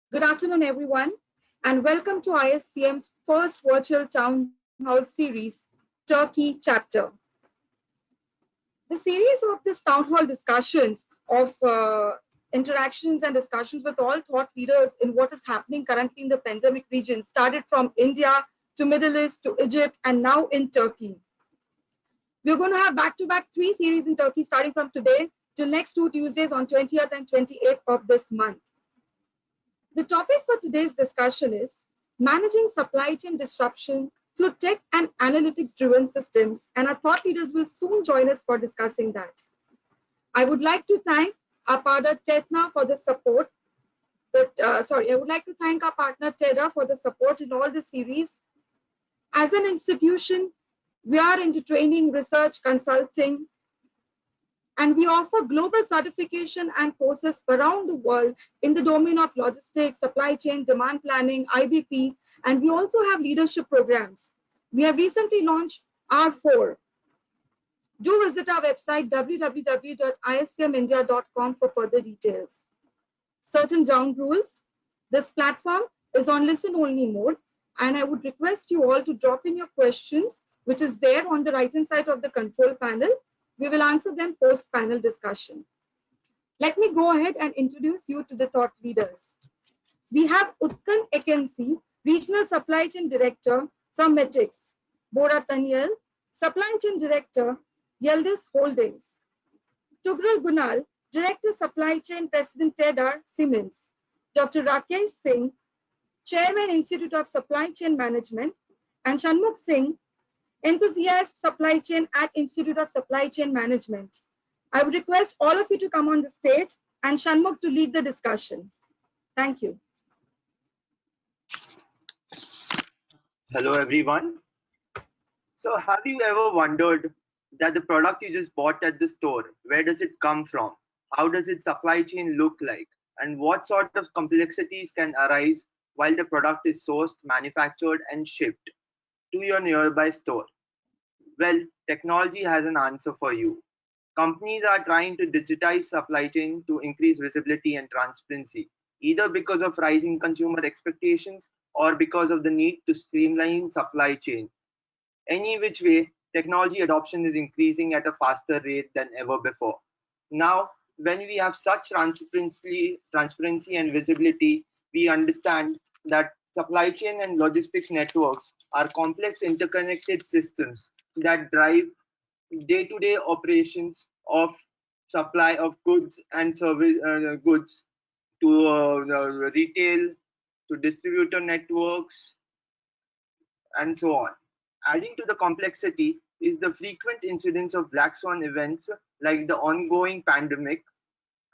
Good afternoon, everyone, and welcome to ISCM's first virtual town hall series, Turkey Chapter. The series of this town hall discussions of interactions and discussions with all thought leaders in what is happening currently in the pandemic region started from India to Middle East to Egypt and now in Turkey. We're going to have back-to-back three series in Turkey starting from today till next two Tuesdays on 20th and 28th of this month. The topic for today's discussion is managing supply chain disruption through tech and analytics driven systems, and our thought leaders will soon join us for discussing that. I would like to thank our partner Tetna for the support. I would like to thank our partner TEDA for the support in all the series. As an institution, we are into training, research, consulting, and we offer global certification and courses around the world in the domain of logistics, supply chain, demand planning, IBP, and we also have leadership programs. We have recently launched R4. Do visit our website www.iscmindia.com for further details. Certain ground rules. This platform is on listen-only mode, and I would request you all to drop in your questions, which is there on the right-hand side of the control panel. We will answer them post-panel discussion. Let me go ahead and introduce you to the thought leaders. We have Utkan Ekensi, Regional Supply Chain Director from Metix, Bora Taniel, Supply Chain Director, Yildiz Holdings, Tugrul Gunal, Director Supply Chain President TEDAR Siemens, Dr. Rakesh Singh, Chairman Institute of Supply Chain Management, and Shanmukh Singh, Enthusiast Supply Chain at Institute of Supply Chain Management. I would request all of you to come on the stage and Shanmukh to lead the discussion. Thank you. Hello everyone. So have you ever wondered that the product you just bought at the store, where does it come from? How does its supply chain look like? And what sort of complexities can arise while the product is sourced, manufactured and shipped to your nearby store? Well, technology has an answer for you. Companies are trying to digitize supply chain to increase visibility and transparency, either because of rising consumer expectations or because of the need to streamline supply chain. Any which way, technology adoption is increasing at a faster rate than ever before. Now, when we have such transparency and visibility, we understand that supply chain and logistics networks are complex interconnected systems that drive day-to-day operations of supply of goods and service goods to retail, to distributor networks, and so on. Adding to the complexity is the frequent incidence of black swan events like the ongoing pandemic,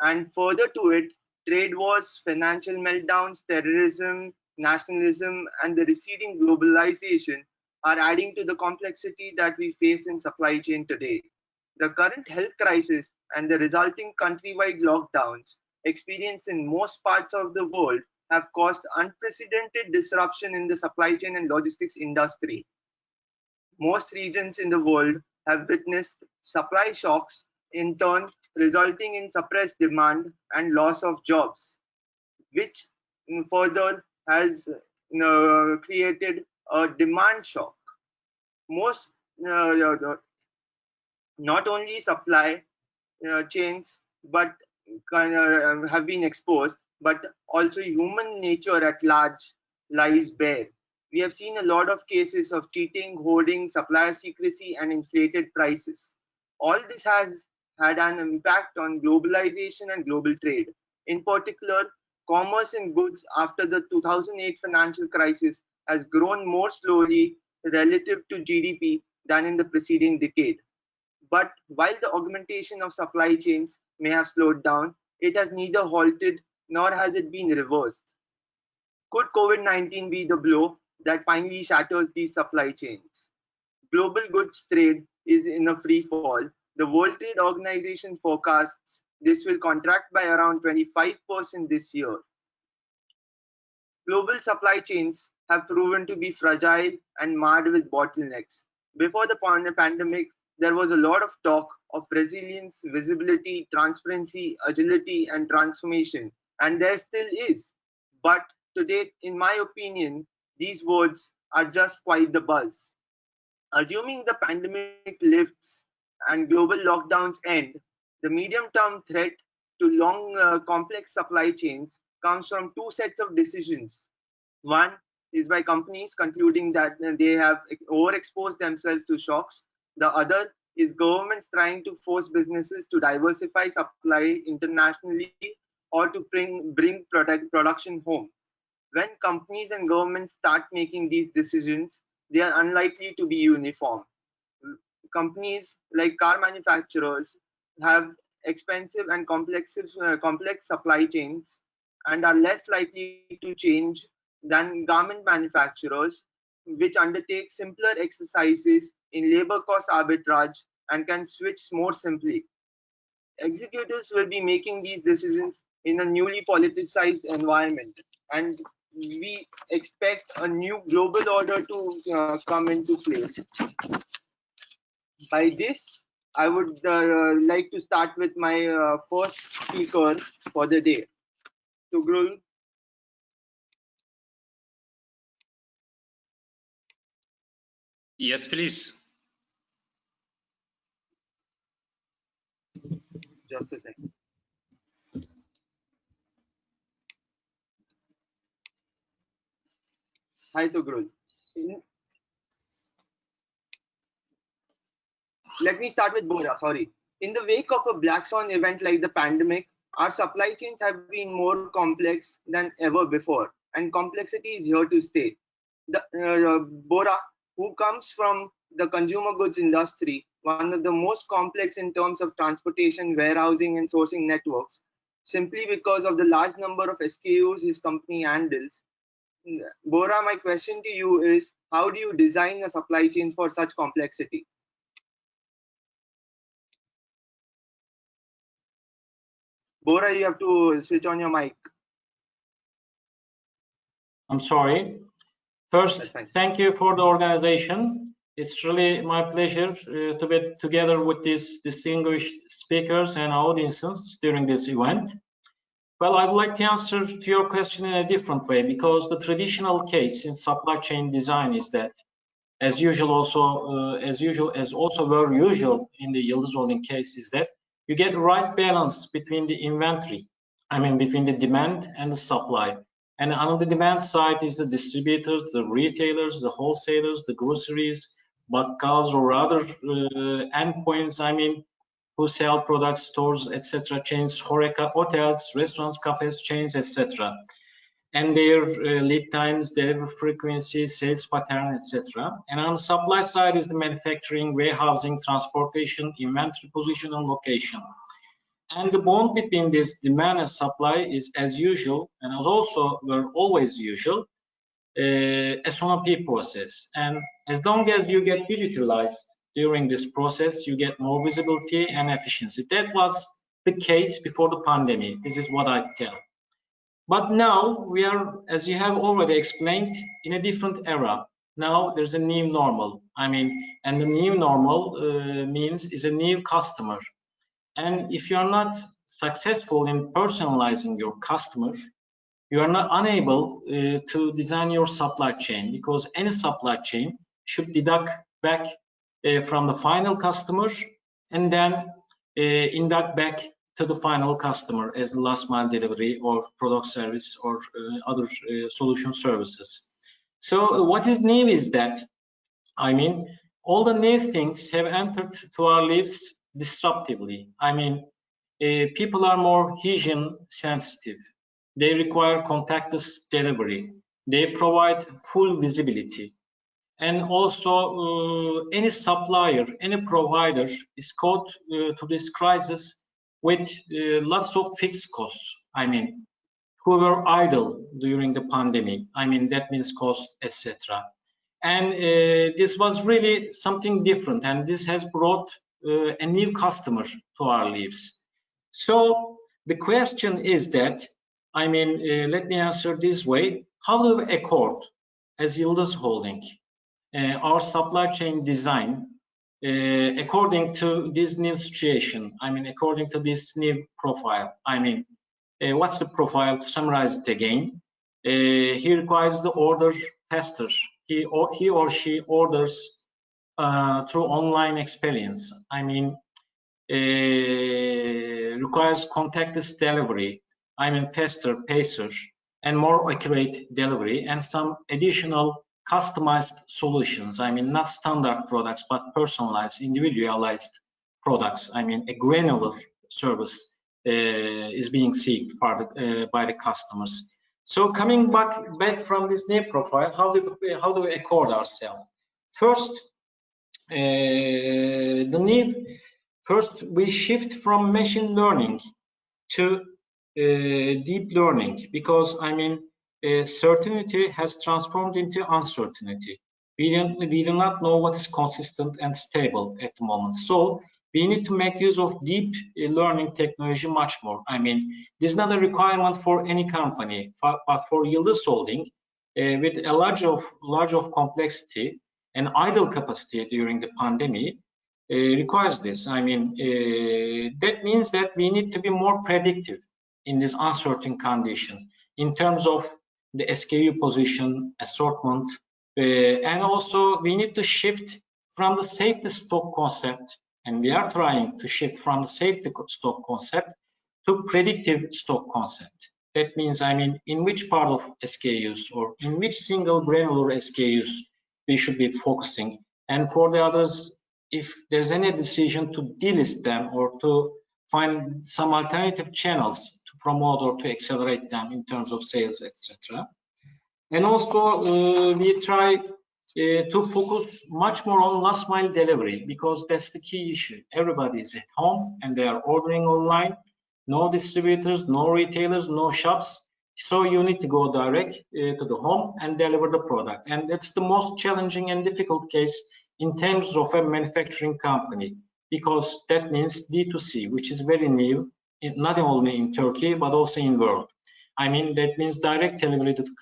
and further to it, trade wars, financial meltdowns, terrorism, nationalism, and the receding globalization are adding to the complexity that we face in supply chain today. The current health crisis and the resulting countrywide lockdowns experienced in most parts of the world have caused unprecedented disruption in the supply chain and logistics industry. Most regions in the world have witnessed supply shocks, in turn resulting in suppressed demand and loss of jobs, which further has created a demand shock. Most not only supply chains but have been exposed, but also human nature at large lies bare. We have seen a lot of cases of cheating, hoarding, supplier secrecy, and inflated prices. All this has had an impact on globalization and global trade. In particular, commerce in goods after the 2008 financial crisis has grown more slowly relative to GDP than in the preceding decade. But while the augmentation of supply chains may have slowed down, it has neither halted nor has it been reversed. Could COVID-19 be the blow that finally shatters these supply chains? Global goods trade is in a free fall. The World Trade Organization forecasts this will contract by around 25% this year. Global supply chains have proven to be fragile and marred with bottlenecks. Before the pandemic, there was a lot of talk of resilience, visibility, transparency, agility, and transformation, and there still is. But today, in my opinion, these words are just quite the buzz. Assuming the pandemic lifts and global lockdowns end, the medium term threat to long, complex supply chains comes from two sets of decisions. One is by companies concluding that they have overexposed themselves to shocks. The other is governments trying to force businesses to diversify supply internationally or to bring production home. When companies and governments start making these decisions, they are unlikely to be uniform. Companies like car manufacturers have expensive and complex supply chains and are less likely to change than garment manufacturers, which undertake simpler exercises in labor cost arbitrage and can switch more simply. Executives will be making these decisions in a newly politicized environment, and we expect a new global order to come into place. By this, I would like to start with my first speaker for the day, Tugrul. Yes, please. Just a second. Hi, Tugrul. Let me start with Bora. Sorry. In the wake of a black swan event like the pandemic, our supply chains have been more complex than ever before, and complexity is here to stay. Bora, who comes from the consumer goods industry, one of the most complex in terms of transportation, warehousing, and sourcing networks, simply because of the large number of SKUs his company handles. Bora, my question to you is, how do you design a supply chain for such complexity? Bora, you have to switch on your mic. I'm sorry. First, thank you for the organization. It's really my pleasure to be together with these distinguished speakers and audiences during this event. Well, I would like to answer to your question in a different way, because the traditional case in supply chain design is that, as usual, as also very usual in the Yıldız Holding case, is that you get the right balance between the inventory, between the demand and the supply. And on the demand side is the distributors, the retailers, the wholesalers, the groceries, bakkals or other endpoints, who sell products, stores, etc., chains, horeca, hotels, restaurants, cafes, chains, etc., and their lead times, delivery frequency, sales pattern, etc. And on the supply side is the manufacturing, warehousing, transportation, inventory position, and location. And the bond between this demand and supply is, as usual, and as also were always usual, S&OP process. And as long as you get digitalized during this process, you get more visibility and efficiency. That was the case before the pandemic. This is what I tell. But now we are, as you have already explained, in a different era. Now there's a new normal. And the new normal means is a new customer. And if you are not successful in personalizing your customer, you are not unable to design your supply chain, because any supply chain should deduct back from the final customer and then induct back to the final customer as the last mile delivery or product service or other solution services. So what is new is that, all the new things have entered to our lives disruptively. People are more hygiene sensitive. They require contactless delivery. They provide full visibility. And also any supplier, any provider is caught to this crisis with lots of fixed costs. Who were idle during the pandemic. That means cost, etc. And this was really something different, and this has brought a new customer to our lives. So the question is that, let me answer this way. How do we accord as Yıldız Holding our supply chain design according to this new situation? According to this new profile. What's the profile? To summarize it again, he requires the order faster. He or she orders through online experience. I mean, requires contactless delivery. I mean, faster, pacer, and more accurate delivery, and some additional customized solutions. I mean, not standard products, but personalized, individualized products. I mean, a granular service is being sought by the customers. So coming back from this new profile, how do we accord ourselves? First, we shift from machine learning to deep learning, because I mean, certainty has transformed into uncertainty. We do not know what is consistent and stable at the moment. So we need to make use of deep learning technology much more. I mean, this is not a requirement for any company, but for Yıldız Holding, with a large of complexity and idle capacity during the pandemic, requires this. I mean, that means that we need to be more predictive in this uncertain condition in terms of the SKU position, assortment, and also we need to shift from the safety stock concept, and we are trying to shift from the safety stock concept to predictive stock concept. That means, I mean, in which part of SKUs or in which single granular SKUs we should be focusing, and for the others, if there's any decision to delist them or to find some alternative channels to promote or to accelerate them in terms of sales, etc. And also we try to focus much more on last mile delivery, because that's the key issue. Everybody is at home and they are ordering online. No distributors, no retailers, no shops. So you need to go direct to the home and deliver the product. And that's the most challenging and difficult case in terms of a manufacturing company, because that means D2C, which is very new, not only in Turkey, but also in the world. I mean, that means direct delivery to the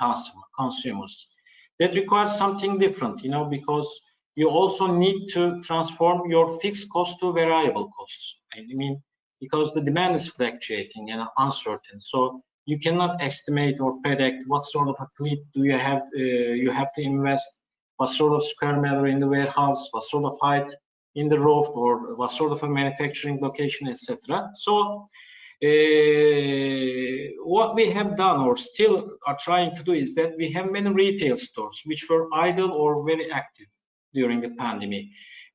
consumers. That requires something different, you know, because you also need to transform your fixed cost to variable costs. I mean, because the demand is fluctuating and uncertain. So you cannot estimate or predict what sort of a fleet do you have. You have to invest, what sort of square meter in the warehouse, what sort of height in the roof, or what sort of a manufacturing location, etc. So what we have done or still are trying to do is that we have many retail stores which were idle or very active during the pandemic.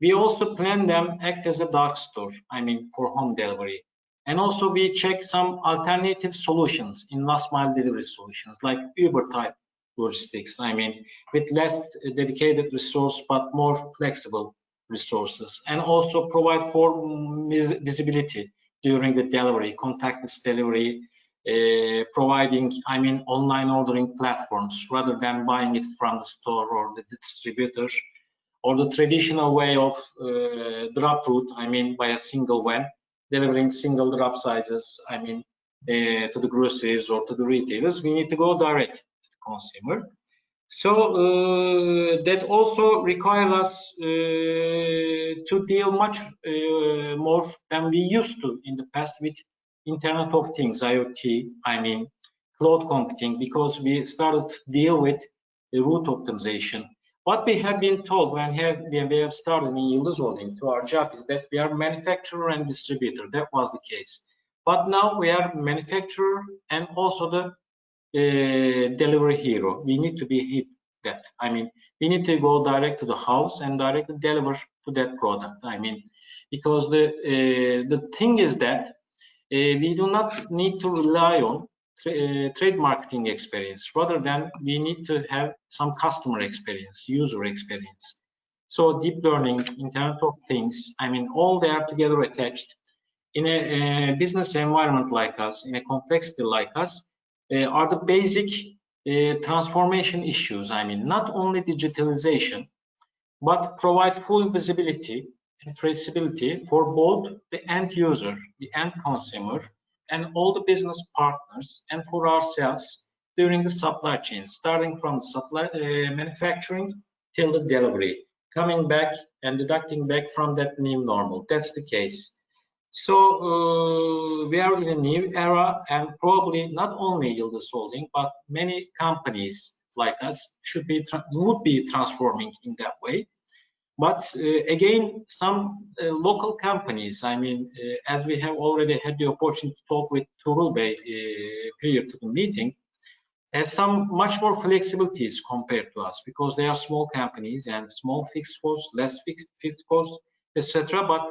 We also plan them act as a dark store, I mean, for home delivery. And also we check some alternative solutions in last mile delivery solutions like Uber type logistics, I mean, with less dedicated resource but more flexible resources, and also provide for visibility during the delivery, contactless delivery, providing, I mean, online ordering platforms rather than buying it from the store or the distributor, or the traditional way of drop route, I mean, by a single van, delivering single drop sizes, I mean, to the groceries or to the retailers. We need to go direct to the consumer. So that also requires us to deal much more than we used to in the past with Internet of Things, IoT, I mean, cloud computing, because we started to deal with the route optimization. What we have been told when we have started in Yıldız Holding to our job is that we are manufacturer and distributor. That was the case. But now we are manufacturer and also the delivery hero. We need to be hit that. I mean, we need to go direct to the house and directly deliver to that product. I mean, because the thing is that we do not need to rely on trade marketing experience. Rather than we need to have some customer experience, user experience. So deep learning, Internet of Things, I mean, all they are together attached. In a business environment like us, in a complexity like us, are the basic transformation issues. I mean, not only digitalization, but provide full visibility and traceability for both the end user, the end consumer, and all the business partners, and for ourselves during the supply chain, starting from supply manufacturing till the delivery, coming back and deducting back from that new normal. That's the case. So we are in a new era, and probably not only Yıldız Holding, but many companies like us would be transforming in that way. But again, some local companies, I mean, as we have already had the opportunity to talk with Tuğrul Bey prior to the meeting, has some much more flexibilities compared to us because they are small companies and small fixed costs, less fixed costs, etc. But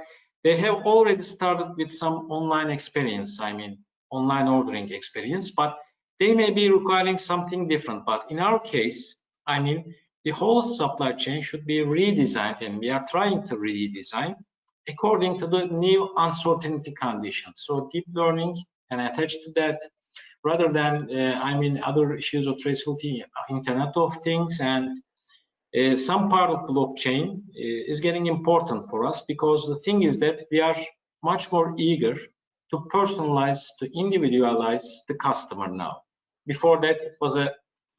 they have already started with some online experience, I mean, online ordering experience, but they may be requiring something different. But in our case, I mean, the whole supply chain should be redesigned, and we are trying to redesign according to the new uncertainty conditions. So deep learning and attached to that, rather than, I mean, other issues of traceability, Internet of Things, and some part of blockchain is getting important for us, because the thing is that we are much more eager to personalize, to individualize the customer now. Before that, it was a,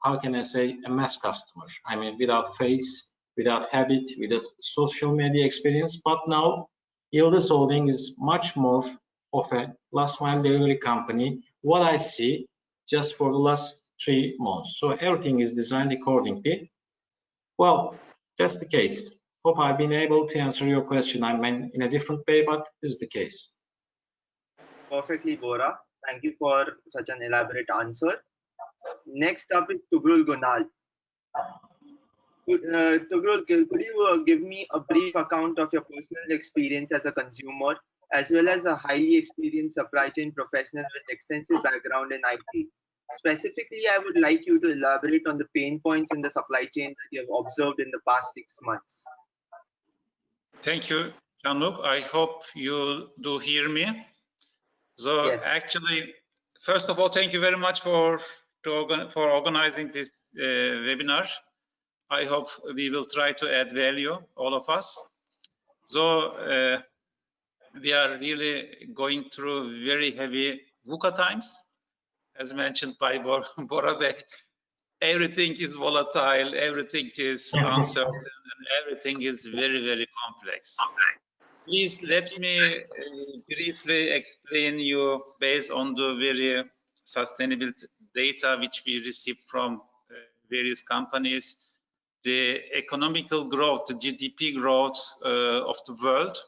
how can I say, a mass customer. I mean, without face, without habit, without social media experience. But now, Yıldız Holding is much more of a last mile delivery company. What I see just for the last 3 months. So everything is designed accordingly. Well, that's the case. Hope I've been able to answer your question. I mean, in a different way, but this is the case. Perfectly, Bora. Thank you for such an elaborate answer. Next up is Tuğrul Gunal. Tuğrul, could you give me a brief account of your personal experience as a consumer, as well as a highly experienced supply chain professional with extensive background in IT? Specifically, I would like you to elaborate on the pain points in the supply chain that you have observed in the past 6 months. Thank you, Canluk. I hope you do hear me. So yes. Actually, first of all, thank you very much for organizing this webinar. I hope we will try to add value, all of us. So we are really going through very heavy VUCA times, as mentioned by Bora Bey. Everything is volatile, everything is uncertain, and everything is very, very complex. Please let me briefly explain you based on the very sustainable data which we received from various companies, the economical growth, the GDP growth of the world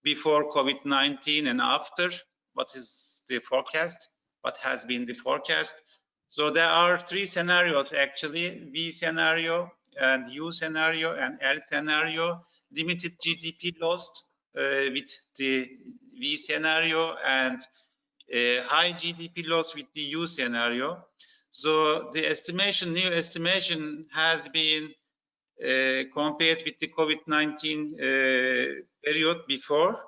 before COVID-19 and after. What is the forecast? What has been the forecast? So there are 3 scenarios actually: V scenario and U scenario and L scenario. Limited GDP loss with the V scenario, and high GDP loss with the U scenario. So the estimation, new estimation has been compared with the COVID-19 period before.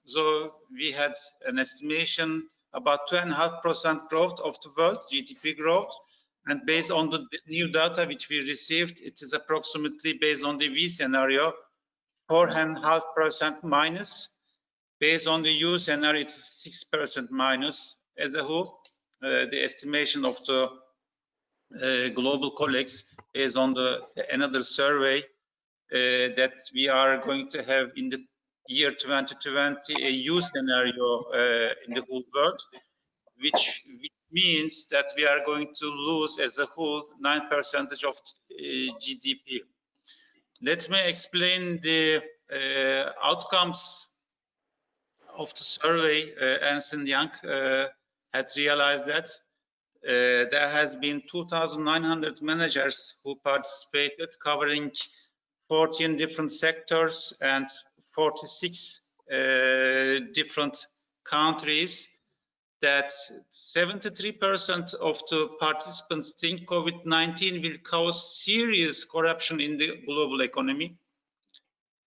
So we had an estimation about 2.5% growth of the world GDP growth, and based on the new data which we received, it is approximately, based on the V scenario, 4.5% minus. Based on the U scenario, it's 6% minus as a whole. The estimation of the global colleagues based on another survey that we are going to have in the year 2020 a U scenario in the whole world, which means that we are going to lose as a whole 9% of GDP. Let me explain the outcomes of the survey. Ernst & Young had realized that there has been 2,900 managers who participated, covering 14 different sectors and 46 different countries, that 73% of the participants think COVID-19 will cause serious corruption in the global economy,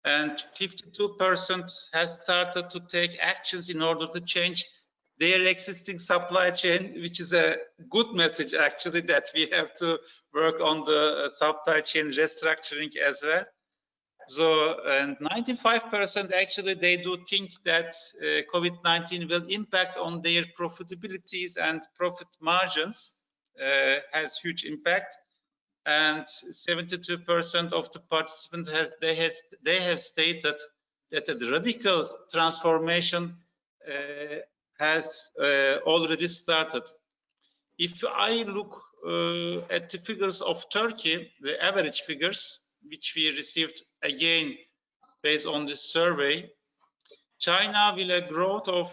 and 52% has started to take actions in order to change their existing supply chain, which is a good message actually, that we have to work on the supply chain restructuring as well. So, and 95% actually, they do think that COVID-19 will impact on their profitabilities and profit margins, has huge impact. And 72% of the participants they have stated that a radical transformation has already started. If I look at the figures of Turkey, the average figures, which we received again based on this survey, China will have growth of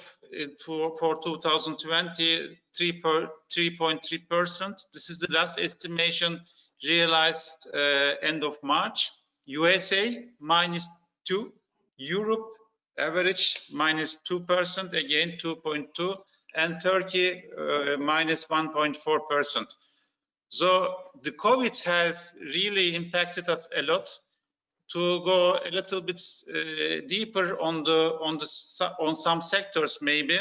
for 2020 3.3%. This is the last estimation realized end of March. USA -2%, Europe average -2%, again 2.2%, and Turkey -1.4%. So the COVID has really impacted us a lot. To go a little bit deeper on some sectors maybe.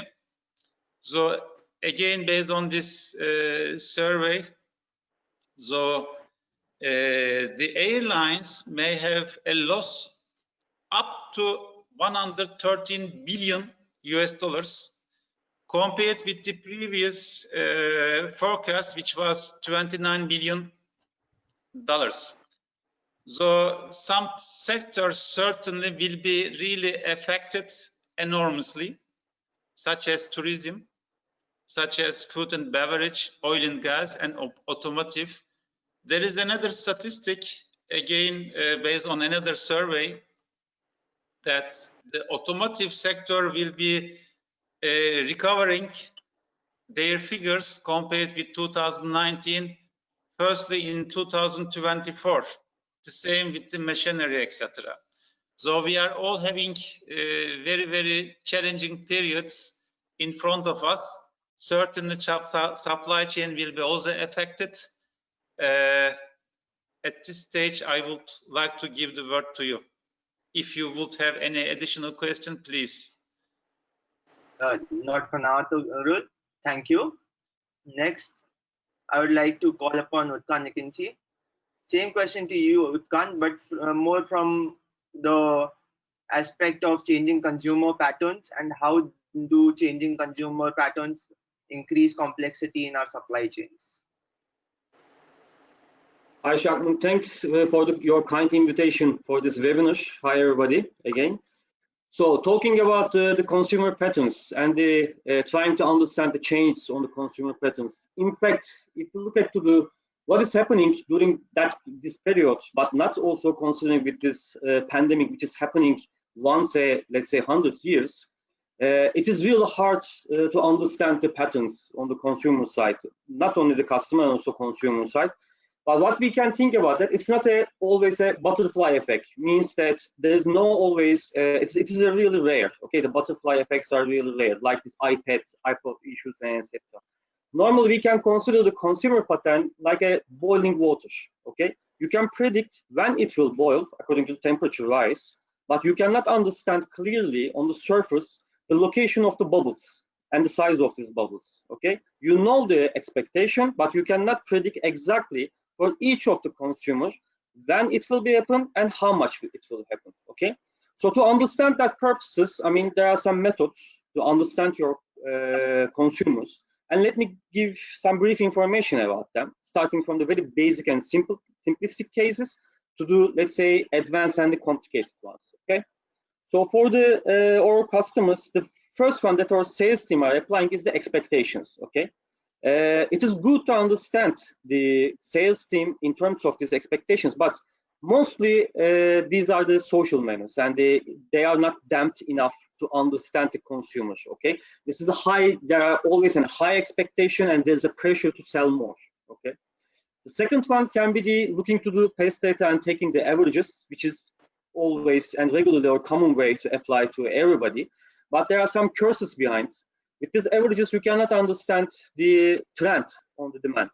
So again, based on this survey, so the airlines may have a loss up to 113 billion US dollars compared with the previous forecast, which was 29 billion dollars. So some sectors certainly will be really affected enormously, such as tourism, such as food and beverage, oil and gas, and automotive. There is another statistic, again, based on another survey, that the automotive sector will be recovering their figures compared with 2019, firstly in 2024. The same with the machinery, etc. So we are all having very, very challenging periods in front of us. Certainly, supply chain will be also affected. At this stage, I would like to give the word to you. If you would have any additional question, please. Not for now, Ruth. Thank you. Next, I would like to call upon Utkan Nikinci. Same question to you, Utkan, but more from the aspect of changing consumer patterns and how do changing consumer patterns increase complexity in our supply chains. Hi, Shakman. Thanks for your kind invitation for this webinar. Hi, everybody, again. So talking about the consumer patterns and trying to understand the change on the consumer patterns. In fact, if you look at what is happening during this period, but not also considering with this pandemic, which is happening once, let's say, 100 years, it is really hard to understand the patterns on the consumer side, not only the customer, also consumer side. But what we can think about that, it's not always a butterfly effect. Means that there's no always, it is a really rare. Okay, the butterfly effects are really rare, like this iPod issues and etc. Normally, we can consider the consumer pattern like a boiling water. Okay, you can predict when it will boil according to temperature rise, but you cannot understand clearly on the surface the location of the bubbles and the size of these bubbles. Okay, you know the expectation, but you cannot predict exactly for each of the consumers when it will be happen and how much it will happen. Okay, so to understand that purposes, I mean, there are some methods to understand your consumers, and let me give some brief information about them, starting from the very basic and simplistic cases to do, let's say, advanced and the complicated ones. Okay, so for our customers, the first one that our sales team are applying is the expectations. Okay, it is good to understand the sales team in terms of these expectations, but mostly these are the social manners, and they are not damped enough to understand the consumers. Okay, this is there are always a high expectation, and there's a pressure to sell more. Okay, the second one can be looking to the past data and taking the averages, which is always and regularly or common way to apply to everybody, but there are some curses behind. With these averages, you cannot understand the trend on the demand.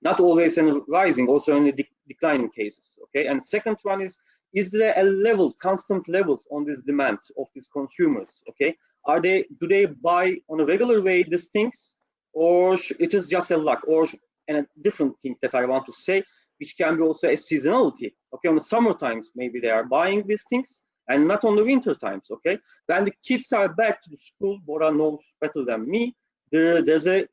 Not always in rising, also in the declining cases. Okay, and second one is there a level, constant level on this demand of these consumers? Okay, do they buy on a regular way these things, or it is just a luck, or and a different thing that I want to say, which can be also a seasonality. Okay, on the summer times maybe they are buying these things, and not on the winter times. Okay, when the kids are back to the school, Bora knows better than me, there's a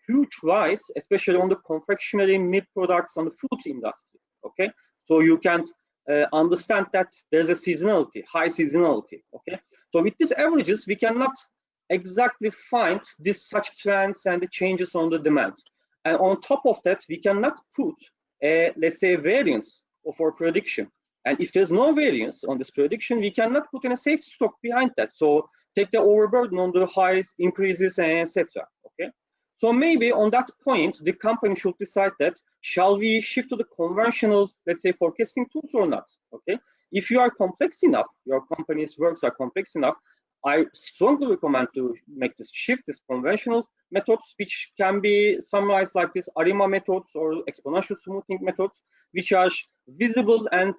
huge rise, especially on the confectionery, meat products, and the food industry. Okay, so you can understand that there's a seasonality, high seasonality. Okay, so with these averages, we cannot exactly find this such trends and the changes on the demand. And on top of that, we cannot put a, let's say, a variance of our prediction. And if there's no variance on this prediction, we cannot put in a safety stock behind that. So take the overburden on the highs, increases, and etc. Okay. So maybe on that point, the company should decide that shall we shift to the conventional, let's say, forecasting tools or not? Okay. If you are complex enough, your company's works are complex enough, I strongly recommend to make this shift, this conventional methods, which can be summarized like this ARIMA methods or exponential smoothing methods, which are visible and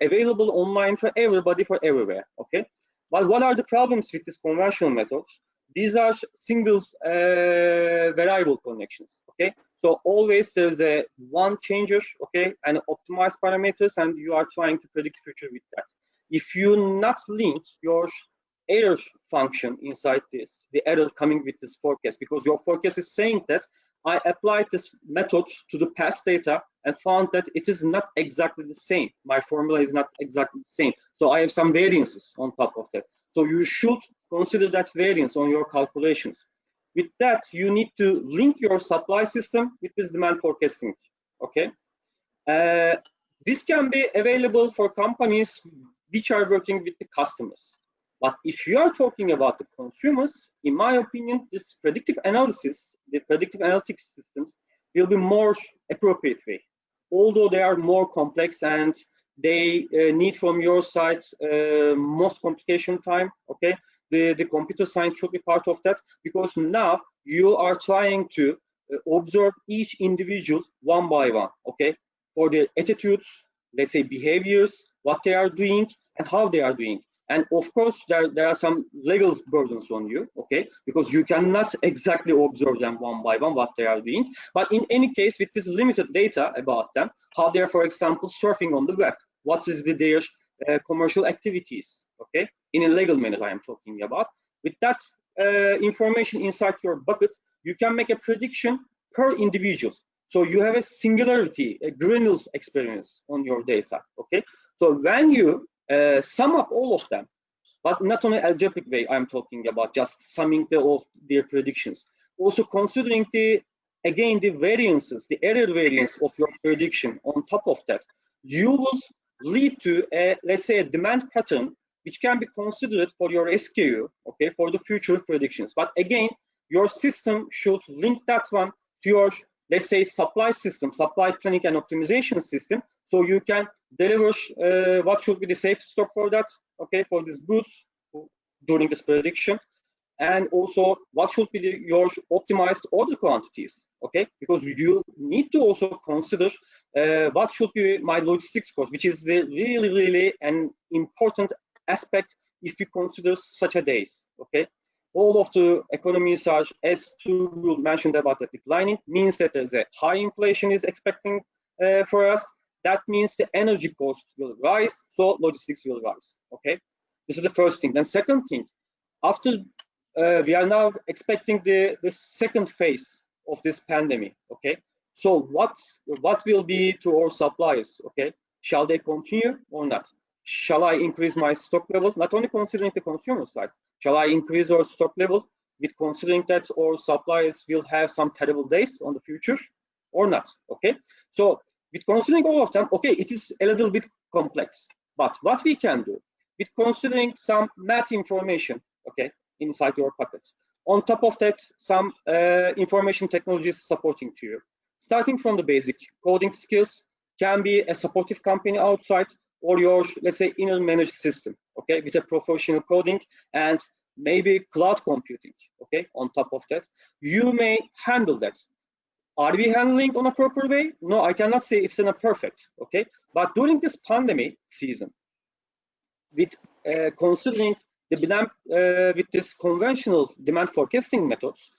available online for everybody, for everywhere. Okay. But what are the problems with these conventional methods? These are single variable connections. Okay. So always there's a one changer, okay, and optimized parameters, and you are trying to predict future with that. If you not link your error function inside this, the error coming with this forecast, because your forecast is saying that I applied this method to the past data and found that it is not exactly the same. My formula is not exactly the same. So I have some variances on top of that. So you should consider that variance on your calculations. With that, you need to link your supply system with this demand forecasting, okay? This can be available for companies which are working with the customers. But if you are talking about the consumers, in my opinion, this predictive analysis, the predictive analytics systems will be more appropriate way. Although they are more complex and they need from your side most computation time, okay? The computer science should be part of that, because now you are trying to observe each individual one by one, okay? For their attitudes, let's say behaviors, what they are doing and how they are doing. And of course, there are some legal burdens on you, okay? Because you cannot exactly observe them one by one, what they are doing. But in any case, with this limited data about them, how they are, for example, surfing on the web, what is their commercial activities, okay? In a legal manner, I am talking about. With that information inside your bucket, you can make a prediction per individual. So you have a singularity, a granular experience on your data, okay? So when you sum up all of them, but not on an algebraic way I'm talking about, just summing all their predictions. Also considering the variances, the error variance of your prediction on top of that, you will lead to a, let's say, a demand pattern which can be considered for your SKU, okay, for the future predictions. But again, your system should link that one to your, let's say, supply system, supply planning and optimization system, so you can deliver what should be the safe stock for that, okay, for these goods during this prediction, and also what should be your optimized order quantities, okay, because you need to also consider what should be my logistics cost, which is the really an important aspect if you consider such a days, okay. All of the economies are, as you mentioned about the declining, means that there's a high inflation is expecting for us. That means the energy cost will rise, so logistics will rise, okay? This is the first thing. Then second thing, after we are now expecting the second phase of this pandemic, okay? So what will be to our suppliers, okay? Shall they continue or not? Shall I increase my stock level? Not only considering the consumer side, shall I increase our stock level with considering that our suppliers will have some terrible days on the future or not, okay? So with considering all of them, okay, it is a little bit complex, but what we can do with considering some math information, okay, inside your pockets. On top of that, some information technologies supporting to you. Starting from the basic coding skills, can be a supportive company outside or your, let's say, inner managed system, okay, with a professional coding and maybe cloud computing, okay, on top of that. You may handle that. Are we handling on a proper way? No, I cannot say it's in a perfect, okay? But during this pandemic season, with considering the demand, with this conventional demand forecasting methods,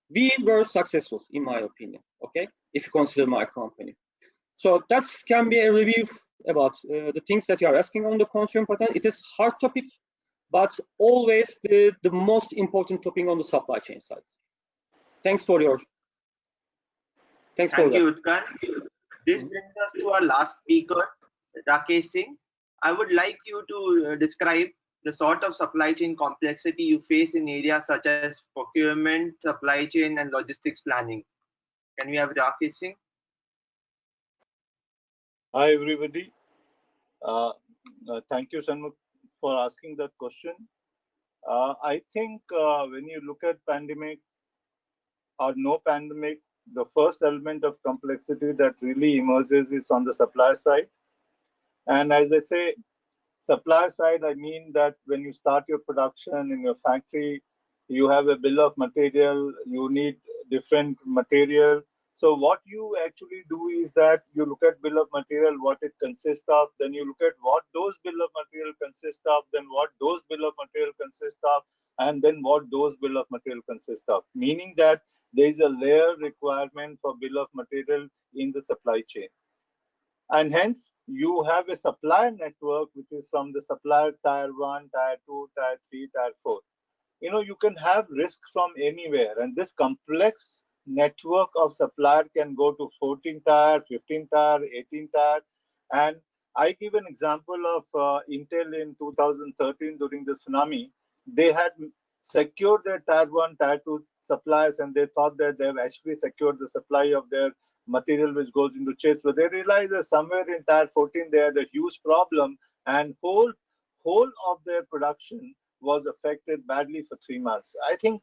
we were successful, in my opinion, okay? If you consider my company. So that can be a review about the things that you are asking on the consumer pattern. It is hard topic, but always the most important topic on the supply chain side. Thanks for your. Thank you, Utkan. This brings us to our last speaker, Rakesh Singh. I would like you to describe the sort of supply chain complexity you face in areas such as procurement, supply chain, and logistics planning. Can we have Rakesh Singh? Hi, everybody. Thank you, Sanmukh, for asking that question. I think when you look at pandemic or no pandemic, the first element of complexity that really emerges is on the supply side. And as I say, supply side, I mean that when you start your production in your factory, you have a bill of material, you need different material. So what you actually do is that you look at bill of material, what it consists of, then you look at what those bill of material consist of, then what those bill of material consist of, and then what those bill of material consist of. Meaning that there is a layer requirement for bill of material in the supply chain. And hence, you have a supplier network, which is from the supplier tier 1, tier 2, tier 3, tier 4. You can have risk from anywhere. And this complex network of supplier can go to 14 tier, 15 tier, 18 tier. And I give an example of Intel in 2013 during the tsunami. They had secured their tier 1, tier 2 suppliers, and they thought that they've actually secured the supply of their material which goes into chips. But they realized that somewhere in tier 14 they had a huge problem, and whole of their production was affected badly for 3 months. I think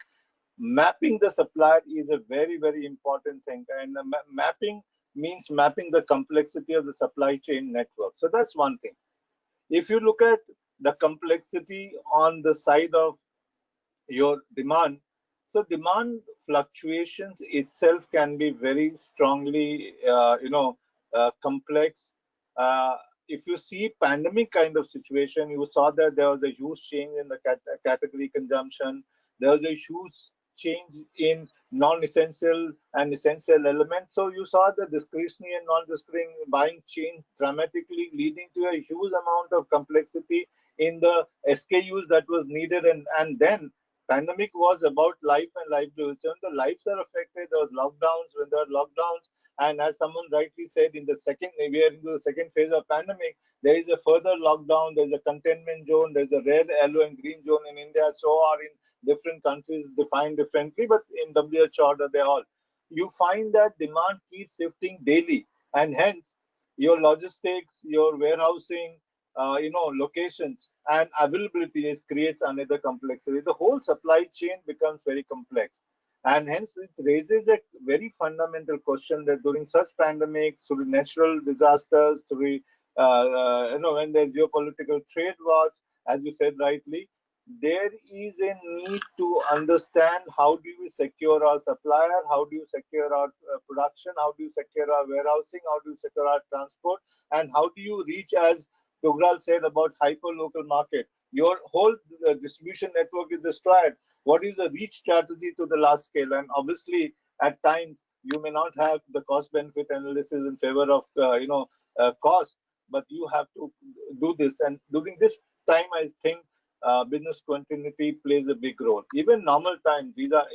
mapping the supplier is a very, very important thing. And mapping means mapping the complexity of the supply chain network. So that's one thing. If you look at the complexity on the side of your demand, so demand fluctuations itself can be very strongly, complex. Uh, if you see pandemic kind of situation, you saw that there was a huge change in the category consumption. There was a huge change in non-essential and essential elements. So you saw the discretionary and non-discretionary buying change dramatically, leading to a huge amount of complexity in the SKUs that was needed. And then pandemic was about life and livelihood. So when the lives are affected, there was lockdowns. When there are lockdowns, and as someone rightly said, we are into the second phase of pandemic, there is a further lockdown, there's a containment zone, there's a red, yellow, and green zone in India. So are in different countries defined differently, but in WHO order they all. You find that demand keeps shifting daily, and hence your logistics, your warehousing, locations and availability creates another complexity. The whole supply chain becomes very complex, and hence it raises a very fundamental question that during such pandemics, through natural disasters, through when there's geopolitical trade wars, as you said rightly, there is a need to understand how do we secure our supplier, how do you secure our production, how do you secure our warehousing, how do you secure our transport, and how do you reach, as Tugral said about hyper-local market. Your whole distribution network is destroyed. What is the reach strategy to the large scale? And obviously, at times, you may not have the cost-benefit analysis in favor of, cost, but you have to do this. And during this time, I think business continuity plays a big role. Even normal time, these are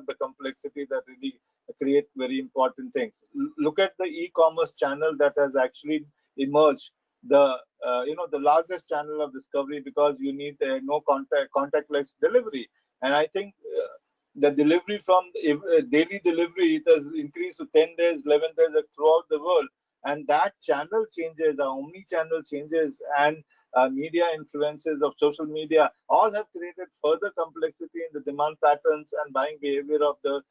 the complexity that really create very important things. Look at the e-commerce channel that has actually emerged, the largest channel of discovery, because you need no contactless delivery. And I think the delivery from daily delivery, it has increased to 10 days, 11 days throughout the world. And that channel changes, the omni-channel changes, and media influences of social media all have created further complexity in the demand patterns and buying behavior of the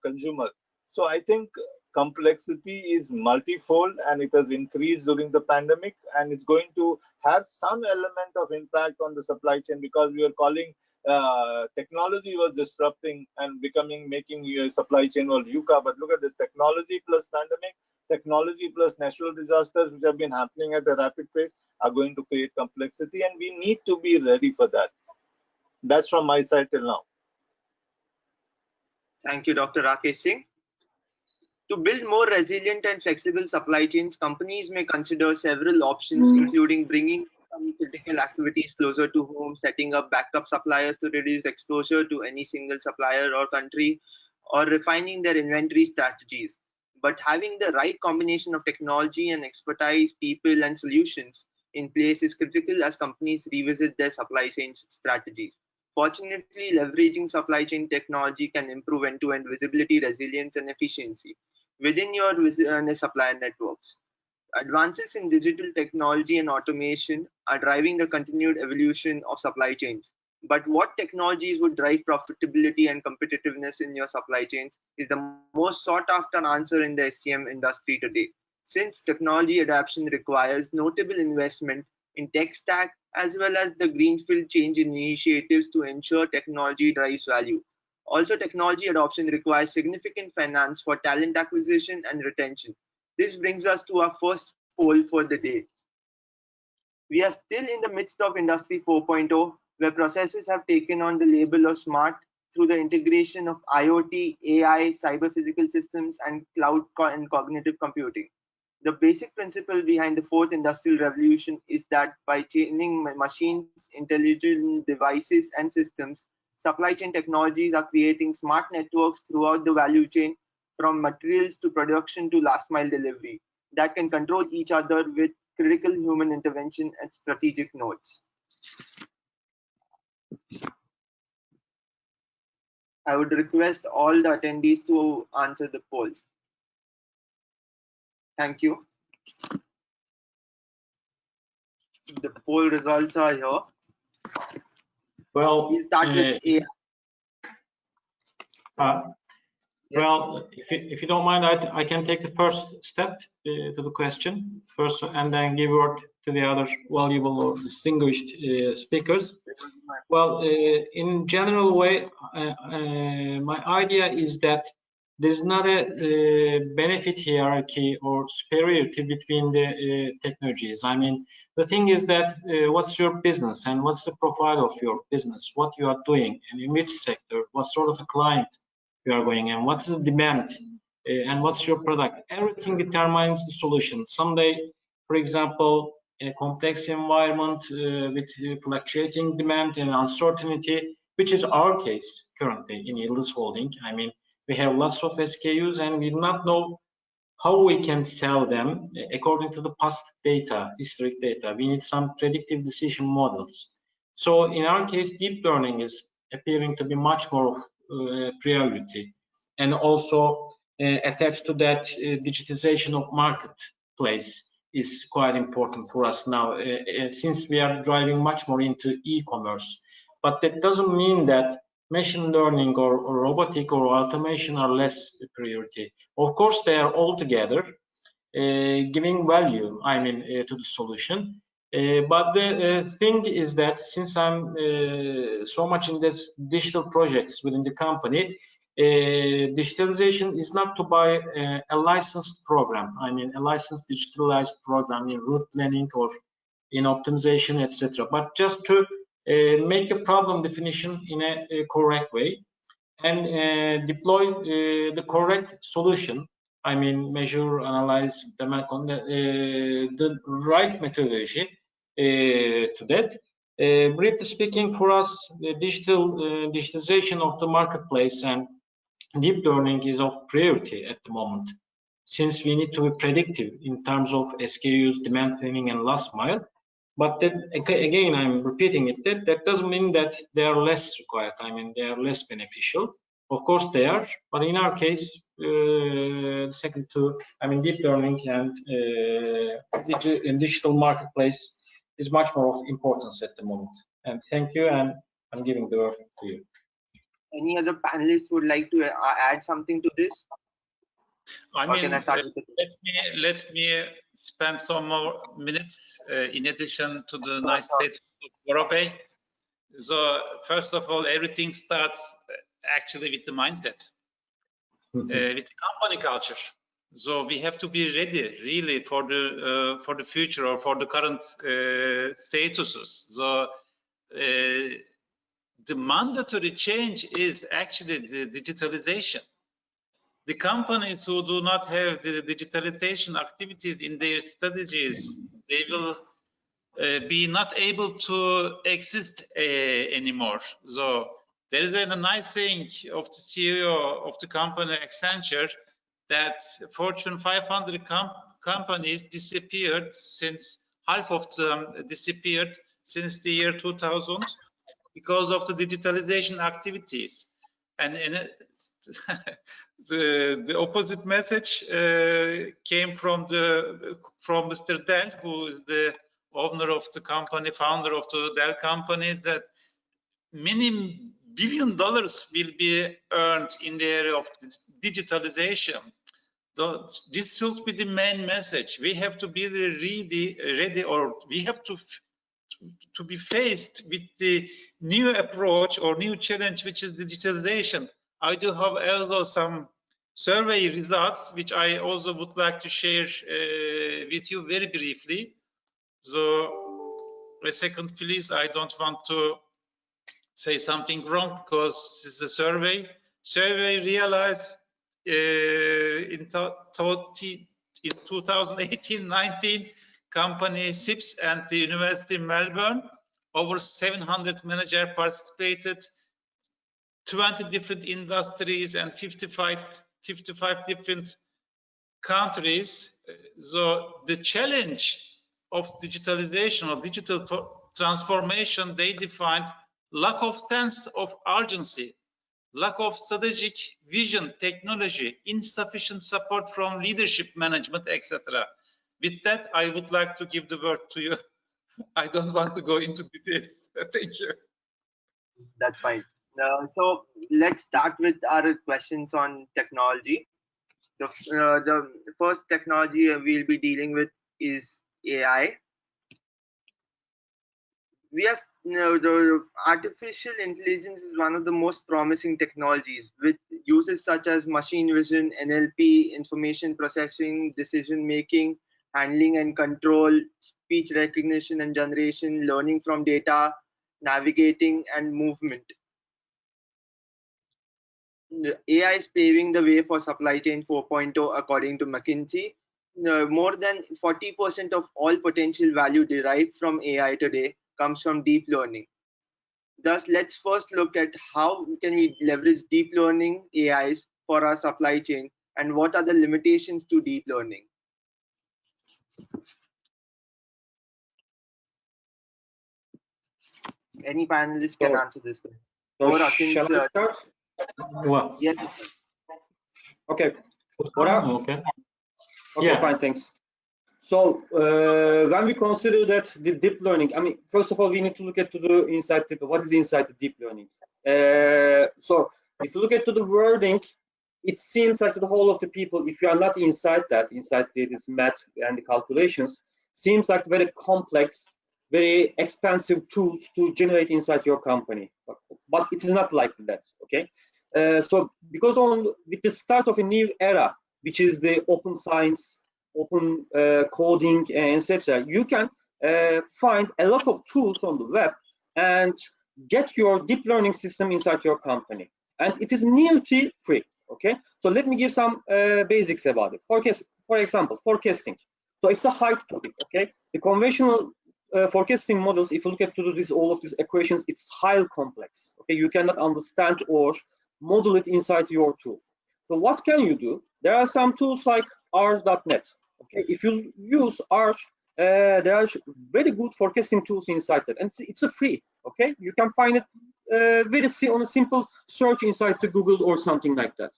consumer. So I think complexity is multifold, and it has increased during the pandemic, and it's going to have some element of impact on the supply chain, because we are calling technology was disrupting and making your supply chain world yucca. But look at the technology plus pandemic, technology plus natural disasters, which have been happening at a rapid pace, are going to create complexity, and we need to be ready for that. That's from my side till now. Thank you, Dr. Rakesh Singh. To build more resilient and flexible supply chains, companies may consider several options, including bringing some critical activities closer to home, setting up backup suppliers to reduce exposure to any single supplier or country, or refining their inventory strategies. But having the right combination of technology and expertise, people, and solutions in place is critical as companies revisit their supply chain strategies. Fortunately, leveraging supply chain technology can improve end-to-end visibility, resilience, and efficiency within your supplier networks. Advances in digital technology and automation are driving the continued evolution of supply chains. But what technologies would drive profitability and competitiveness in your supply chains is the most sought after answer in the SCM industry today. Since technology adoption requires notable investment in tech stack as well as the greenfield change initiatives to ensure technology drives value. Also, technology adoption requires significant finance for talent acquisition and retention. This brings us to our first poll for the day. We are still in the midst of Industry 4.0, where processes have taken on the label of smart through the integration of IoT, AI, cyber physical systems, and cloud and cognitive computing. The basic principle behind the fourth industrial revolution is that by chaining machines, intelligent devices, and systems, supply chain technologies are creating smart networks throughout the value chain, from materials to production to last mile delivery, that can control each other with critical human intervention at strategic nodes. I would request all the attendees to answer the poll. Thank you. The poll results are here. Well, we'll start with AI. Well, if you don't mind, I can take the first step to the question first, and then give word to the other valuable or distinguished speakers. Well, in general way, my idea is that there's not a benefit hierarchy or superiority between the technologies. I mean, the thing is that what's your business and what's the profile of your business, what you are doing, and in which sector, what sort of a client you are going, and what's the demand, and what's your product. Everything determines the solution. Someday, for example, a complex environment with fluctuating demand and uncertainty, which is our case currently in Yıldız Holding. I mean, we have lots of SKUs and we do not know how we can sell them according to the past data, historic data. We need some predictive decision models. So in our case, deep learning is appearing to be much more of priority, and also attached to that, digitization of marketplace is quite important for us now, since we are driving much more into e-commerce. But that doesn't mean that machine learning or robotic or automation are less priority. Of course, they are all together giving value, I mean, to the solution. But the thing is that since I'm so much in this digital projects within the company, digitalization is not to buy a licensed program. I mean, a licensed digitalized program in route planning or in optimization, etc. But just to make the problem definition in a correct way and deploy the correct solution. I mean, measure, analyze, the right methodology to that. Briefly speaking, for us, the digitalization of the marketplace and deep learning is of priority at the moment, since we need to be predictive in terms of SKUs, demand planning, and last mile. But that, again, I'm repeating it, that doesn't mean that they are less required. I mean, they are less beneficial. Of course they are, but in our case, second to, I mean, deep learning and digital marketplace is much more of importance at the moment. And thank you, and I'm giving the word to you. Any other panelists would like to add something to this? I mean, let me spend some more minutes in addition to the nice statement of Bora. So first of all, everything starts actually with the mindset, with the company culture. So we have to be ready really for the future or for the current statuses. So the mandatory change is actually the digitalization. The companies who do not have the digitalization activities in their strategies, they will be not able to exist anymore. So there is a nice thing of the CEO of the company Accenture that Fortune 500 companies disappeared since half of them disappeared since the year 2000 because of the digitalization activities. And the opposite message came from Mr. Dell, who is the owner of the company, founder of the Dell company, that many $billion will be earned in the area of digitalization. So this should be the main message. We have to be ready, or we have to be faced with the new approach or new challenge, which is digitalization. I do have also some survey results, which I also would like to share with you very briefly. So a second, please. I don't want to say something wrong because this is a survey. Survey realized in 2018-19, company SIPS and the University of Melbourne, over 700 managers participated, 20 different industries and 55 different countries. So the challenge of digitalization or digital transformation, they defined lack of sense of urgency, lack of strategic vision, technology, insufficient support from leadership, management, etc. With that, I would like to give the word to you. I don't want to go into details. Thank you. That's fine. So let's start with our questions on technology. The first technology we'll be dealing with is AI. The artificial intelligence is one of the most promising technologies, with uses such as machine vision, NLP, information processing, decision making, handling and control, speech recognition and generation, learning from data, navigating, and movement. AI is paving the way for supply chain 4.0, according to McKinsey. More than 40% of all potential value derived from AI today comes from deep learning. Thus, let's first look at how can we leverage deep learning AIs for our supply chain and what are the limitations to deep learning. Any panelist can answer this question. Shall I start? Well, yes. Okay. Okay. Okay, yeah. Fine, thanks. So when we consider that the deep learning, I mean, first of all, we need to look at what is inside the deep learning. So if you look at the wording, it seems like the whole of the people, if you are not inside this math and the calculations, seems like very complex, very expensive tools to generate inside your company. But it is not like that, okay? So because with the start of a new era, which is the open science, open coding, etc., you can find a lot of tools on the web and get your deep learning system inside your company. And it is nearly free, okay? So let me give some basics about it. For example, forecasting. So it's a hard topic, okay? The conventional forecasting models, if you look at all of these equations, it's highly complex, okay? You cannot understand or model it inside your tool. So what can you do? There are some tools like R.net. Okay, if you use R, there are very good forecasting tools inside that, and it's a free. Okay, you can find it on a simple search inside the Google or something like that.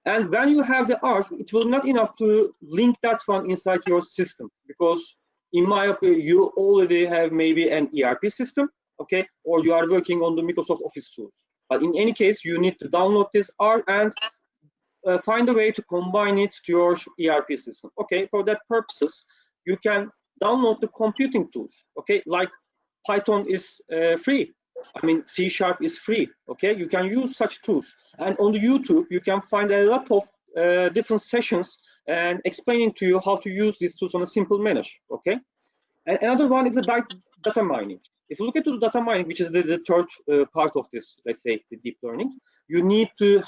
And when you have the R, it will not enough to link that one inside your system, because in my opinion, you already have maybe an ERP system, okay, or you are working on the Microsoft Office tools. But in any case, you need to download this R and find a way to combine it to your ERP system. Okay, for that purposes, you can download the computing tools. Okay, like Python is free. I mean, C# is free. Okay, you can use such tools. And on the YouTube, you can find a lot of different sessions and explaining to you how to use these tools on a simple manner. Okay, and another one is the data mining. If you look at the data mining, which is the third part of this, let's say, the deep learning, you need to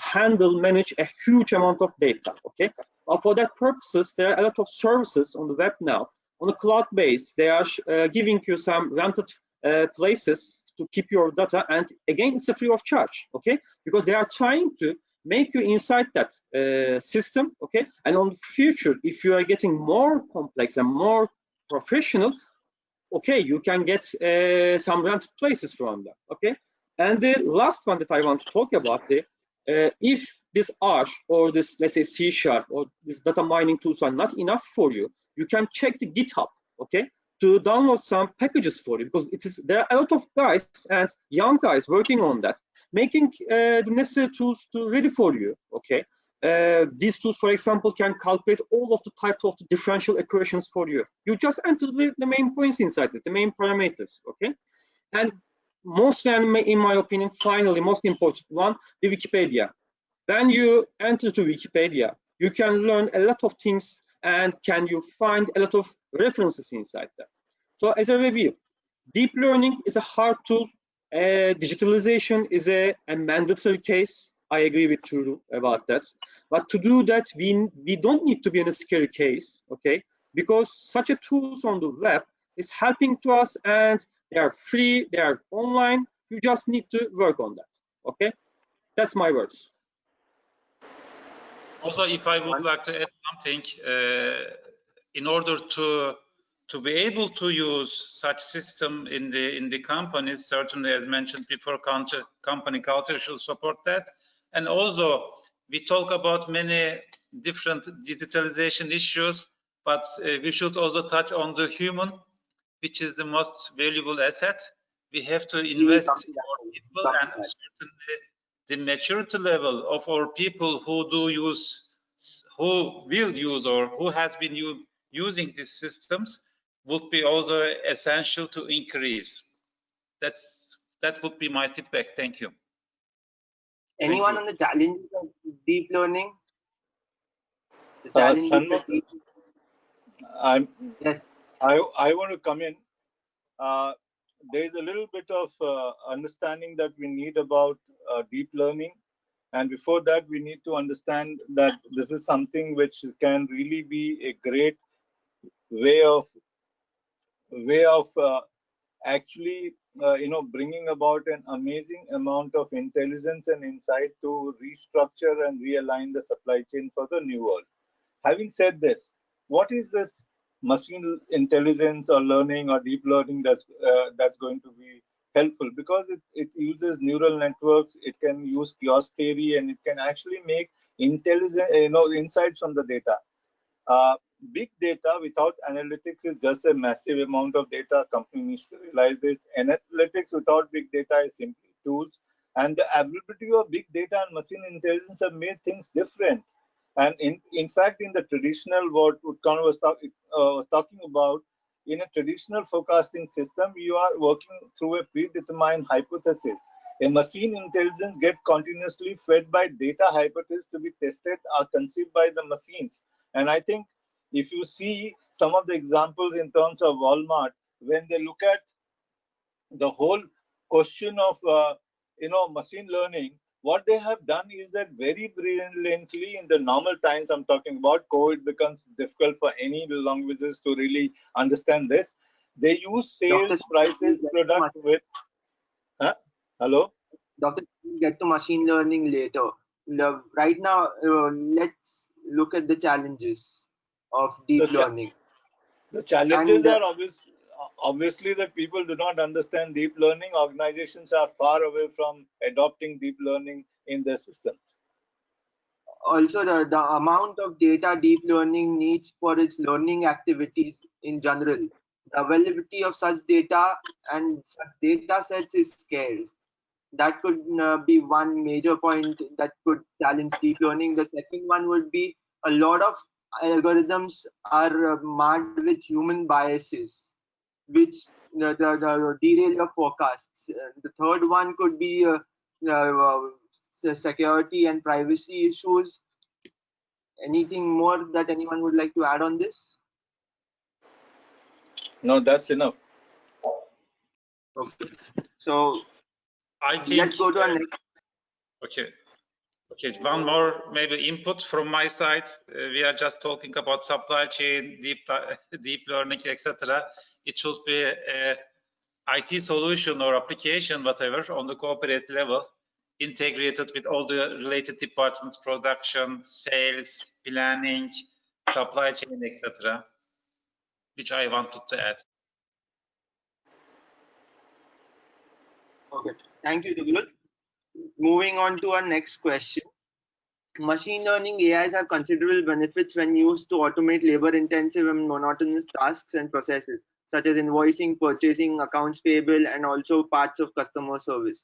manage a huge amount of data, okay? For that purposes, there are a lot of services on the web now. On a cloud base, they are giving you some rented places to keep your data, and again, it's a free of charge, okay? Because they are trying to make you inside that system, okay? And on the future, if you are getting more complex and more professional, okay, you can get some rented places from them. Okay, and the last one that I want to talk about, if this R or this, let's say, C# or this data mining tools are not enough for you, you can check the GitHub, okay, to download some packages for you, because there are a lot of guys and young guys working on that, making the necessary tools ready for you. Okay, these tools, for example, can calculate all of the types of the differential equations for you. You just enter the main points inside it, the main parameters. Okay, and mostly, in my opinion, finally, most important one, the Wikipedia. When you enter to Wikipedia, you can learn a lot of things and you find a lot of references inside that. So as a review, deep learning is a hard tool. Digitalization is a mandatory case. I agree with you about that. But to do that, we don't need to be in a scary case, okay? Because such a tools on the web is helping to us, and they are free, they are online. You just need to work on that, okay? That's my words. Also, if I would like to add something, in order to be able to use such system in the companies, certainly as mentioned before, company culture should support that. And also, we talk about many different digitalization issues, but we should also touch on the human, which is the most valuable asset. We have to invest in our people, and certainly the maturity level of our people who will use, or who has been using these systems would be also essential to increase. That would be my feedback. Thank you. Anyone on the challenges of deep learning? The challenges of deep yes. I want to come in. There is a little bit of understanding that we need about deep learning, and before that we need to understand that this is something which can really be a great way of actually bringing about an amazing amount of intelligence and insight to restructure and realign the supply chain for the new world. Having said this, what is this machine intelligence or learning or deep learning that's going to be helpful? Because it uses neural networks, it can use chaos theory, and it can actually make intelligent insights from the data. Big data without analytics is just a massive amount of data. Company needs to realize this. Analytics without big data is simply tools, and the availability of big data and machine intelligence have made things different. And in fact, in the traditional, what Utkan was talking about, in a traditional forecasting system, you are working through a predetermined hypothesis. A machine intelligence gets continuously fed by data hypotheses to be tested or conceived by the machines. And I think if you see some of the examples in terms of Walmart, when they look at the whole question of machine learning, what they have done is that very brilliantly in the normal times, I'm talking about COVID, becomes difficult for any languages to really understand this. They use sales, prices, product with. Hello? Doctor, we'll get to machine learning later. Right now, let's look at the challenges of deep learning. The challenges are obviously that people do not understand deep learning. Organizations are far away from adopting deep learning in their systems. Also, the amount of data deep learning needs for its learning activities in general, the availability of such data and such data sets is scarce. That could be one major point that could challenge deep learning. The second one would be a lot of algorithms are marred with human biases, which derail your forecasts. The third one could be security and privacy issues. Anything more that anyone would like to add on this? No, that's enough. Okay. So I think, let's go to our next. Okay, one more maybe input from my side. We are just talking about supply chain, deep learning, etc. It should be a IT solution or application, whatever, on the corporate level, integrated with all the related departments, production, sales, planning, supply chain, etc., which I wanted to add. Okay, thank you, Dugul. Moving on to our next question. Machine learning AIs have considerable benefits when used to automate labor-intensive and monotonous tasks and processes, such as invoicing, purchasing, accounts payable, and also parts of customer service.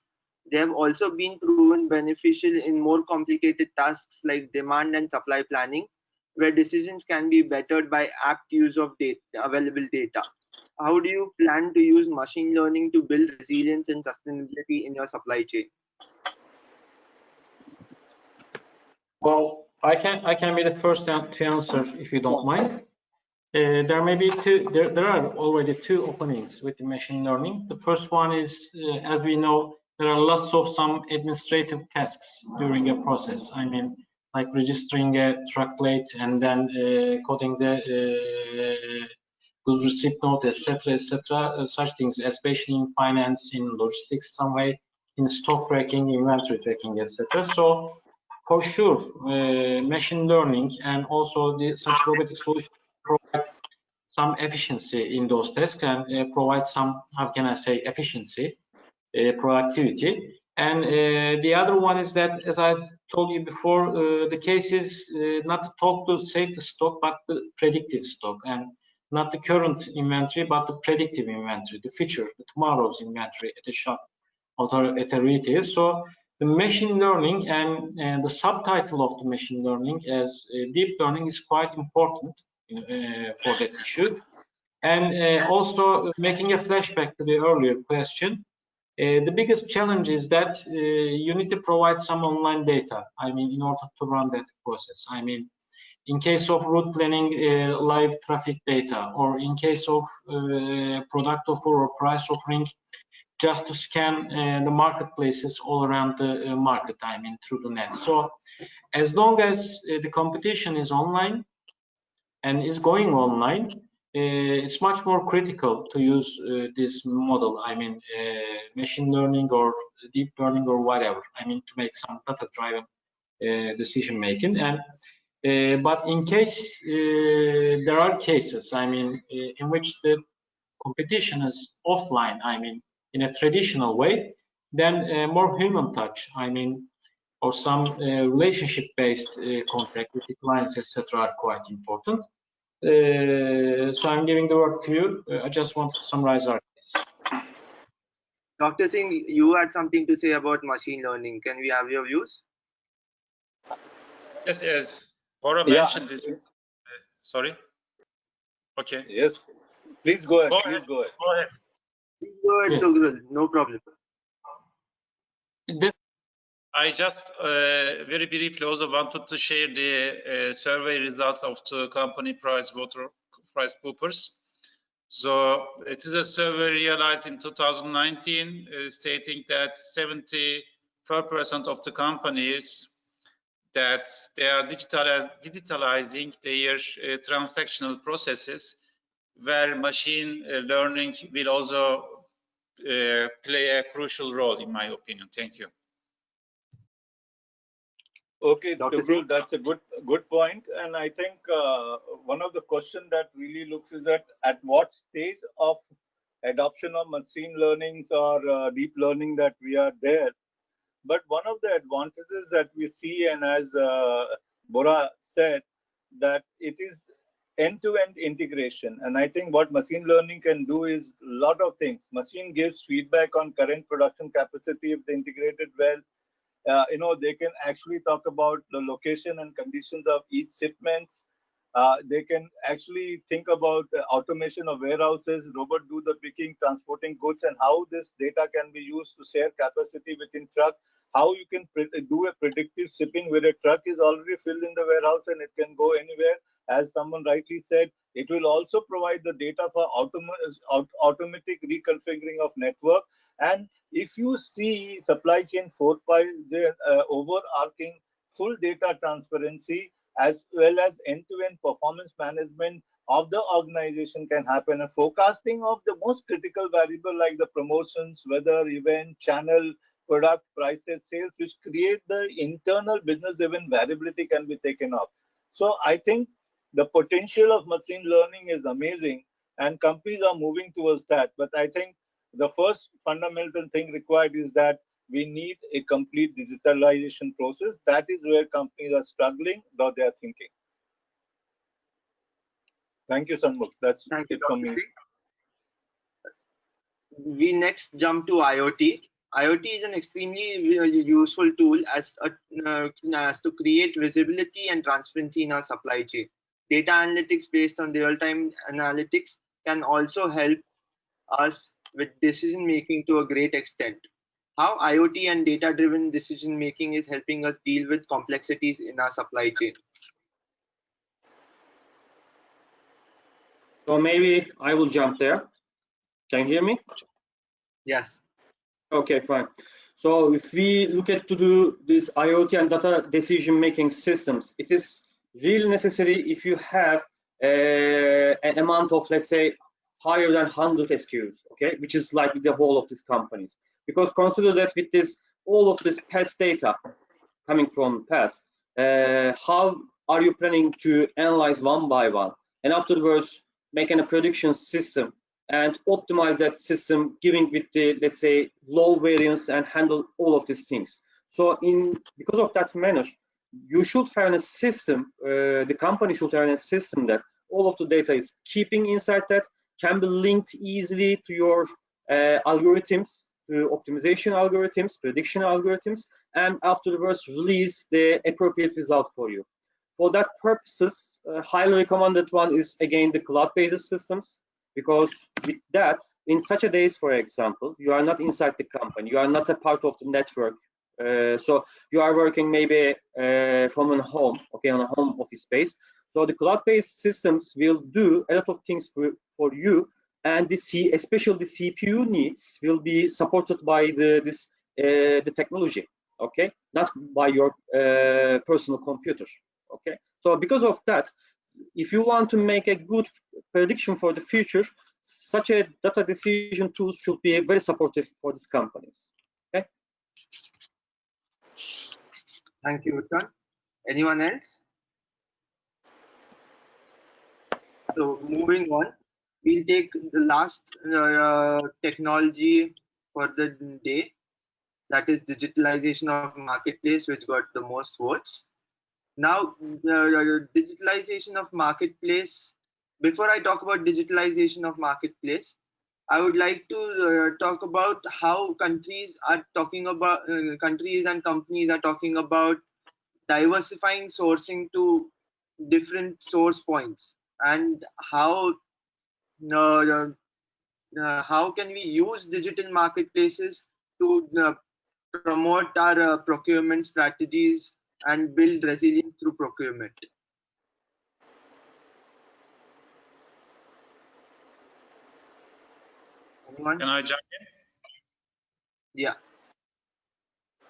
They have also been proven beneficial in more complicated tasks like demand and supply planning, where decisions can be bettered by apt use of available data. How do you plan to use machine learning to build resilience and sustainability in your supply chain? Well, I can be the first to answer if you don't mind. There may be there are already two openings with the machine learning. The first one is, as we know, there are lots of some administrative tasks during a process. I mean, like registering a truck plate and then coding the goods receipt note, etc., etc. Such things, especially in finance, in logistics, some way, in stock tracking, inventory tracking, etc. So, for sure, machine learning and also such robotic solutions provide some efficiency in those tasks and provide some, how can I say, efficiency, productivity. And the other one is that, as I've told you before, the case is not to talk to save the stock, but the predictive stock, and not the current inventory, but the predictive inventory, the future, the tomorrow's inventory at a shop or at a retail. So the machine learning and the subtitle of the machine learning as deep learning is quite important for that issue. And also making a flashback to the earlier question, the biggest challenge is that you need to provide some online data. I mean, in order to run that process. I mean, in case of route planning, live traffic data, or in case of product offer or price offering, just to scan the marketplaces all around the market, I mean, through the net. So as long as the competition is online and is going online, it's much more critical to use this model. I mean, machine learning or deep learning or whatever. I mean, to make some data-driven decision making. And but in case there are cases, I mean, in which the competition is offline, I mean, in a traditional way, then more human touch, I mean, or some relationship-based contract with the clients, etc., are quite important. So I'm giving the word to you. I just want to summarize our case. Dr. Singh, you had something to say about machine learning. Can we have your views? Yes, as Bora mentioned it. Sorry. Okay. Yes. Please go ahead. Please go ahead. Go ahead. Go ahead, Tughrul. No problem. I just very briefly also wanted to share the survey results of the company PricewaterhouseCoopers. So it is a survey realized in 2019 stating that 74% of the companies that they are digitalizing their transactional processes, where machine learning will also play a crucial role, in my opinion. Thank you. Okay, Tughrul, that's a good point. And I think one of the questions that really looks is at what stage of adoption of machine learnings or deep learning that we are there. But one of the advantages that we see, and as Bora said, that it is end-to-end integration. And I think what machine learning can do is a lot of things. Machine gives feedback on current production capacity if they integrated well. They can actually talk about the location and conditions of each shipments. They can actually think about automation of warehouses, robot do the picking, transporting goods, and how this data can be used to share capacity within truck. How you can do a predictive shipping where a truck is already filled in the warehouse and it can go anywhere. As someone rightly said, it will also provide the data for automatic reconfiguring of network. And if you see supply chain 4.5, the overarching full data transparency as well as end-to-end performance management of the organization can happen. And forecasting of the most critical variable like the promotions, weather, event, channel, product, prices, sales, which create the internal business-driven variability can be taken off. So I think the potential of machine learning is amazing and companies are moving towards that. But I think the first fundamental thing required is that we need a complete digitalization process. That is where companies are struggling, or they are thinking. Thank you, Sanmukh. That's it from me. We next jump to IoT. IoT is an extremely useful tool as to create visibility and transparency in our supply chain. Data analytics based on real-time analytics can also help us with decision making to a great extent. How IoT and data-driven decision making is helping us deal with complexities in our supply chain. So maybe I will jump there. Can you hear me? Yes. Okay, fine. So if we look at to do this IoT and data decision-making systems, it is really necessary if you have an amount of, let's say, higher than 100 SKUs, okay, which is like the whole of these companies. Because consider that with this, all of this past data coming from past, how are you planning to analyze one by one, and afterwards making a prediction system and optimize that system, giving with the, let's say, low variance and handle all of these things. So because of that manner, you should have a system, the company should have a system that all of the data is keeping inside that, can be linked easily to your algorithms, to optimization algorithms, prediction algorithms, and afterwards release the appropriate result for you. For that purposes, highly recommended one is again the cloud-based systems, because with that, in such a days, for example, you are not inside the company, you are not a part of the network. So you are working maybe from a home, okay, on a home office space. So the cloud-based systems will do a lot of things for you, and especially the CPU needs will be supported by the technology, okay, not by your personal computer, okay. So because of that, if you want to make a good prediction for the future, such a data decision tool should be very supportive for these companies. Okay. Thank you, Uttan. Anyone else? So moving on, we'll take the last technology for the day, that is digitalization of marketplace, which got the most votes. Now, digitalization of marketplace. Before I talk about digitalization of marketplace, I would like to talk about how countries are talking about, countries and companies are talking about diversifying sourcing to different source points, and how can we use digital marketplaces to promote our procurement strategies and build resilience through procurement. Anyone? Can I jump in? Yeah.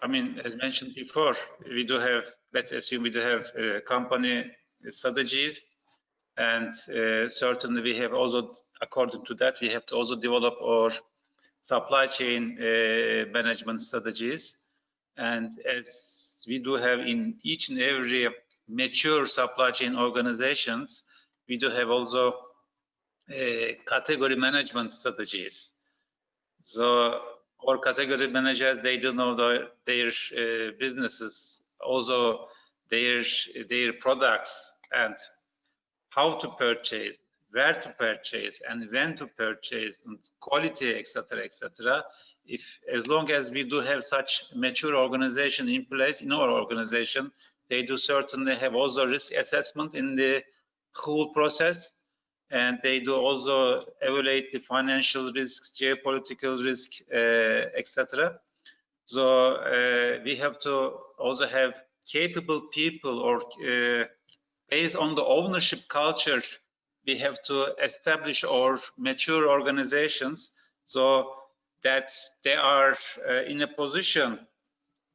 I mean, as mentioned before, we do have, let's assume we do have company strategies, and certainly we have also, according to that, we have to also develop our supply chain management strategies. And as we do have in each and every mature supply chain organizations, we do have also category management strategies. So our category managers, they do know their businesses, also their products, and how to purchase, where to purchase, and when to purchase, and quality, etc., etc. If as long as we do have such mature organization in place in our organization, they do certainly have also risk assessment in the whole process, and they do also evaluate the financial risks, geopolitical risk, etc. So we have to also have capable people, or based on the ownership culture, we have to establish our mature organizations so that they are in a position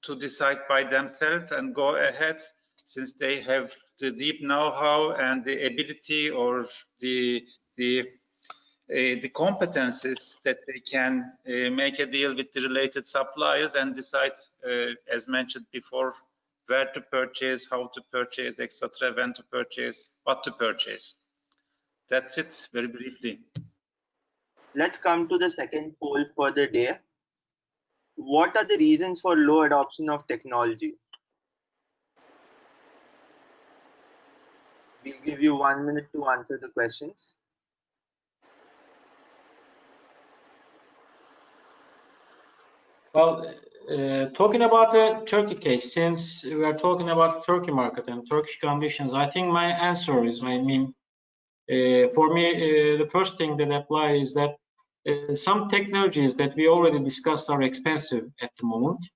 to decide by themselves and go ahead, since they have the deep know-how and the ability, or the competences that they can make a deal with the related suppliers and decide, as mentioned before, where to purchase, how to purchase, etc., when to purchase, what to purchase. That's it, very briefly. let's come to the second poll for the day. What are the reasons for low adoption of technology? We'll give you 1 minute to answer the questions. Well, talking about the Turkey case, since we are talking about Turkey market and Turkish conditions, I think my answer is, for me, the first thing that applies is that some technologies that we already discussed are expensive at the moment,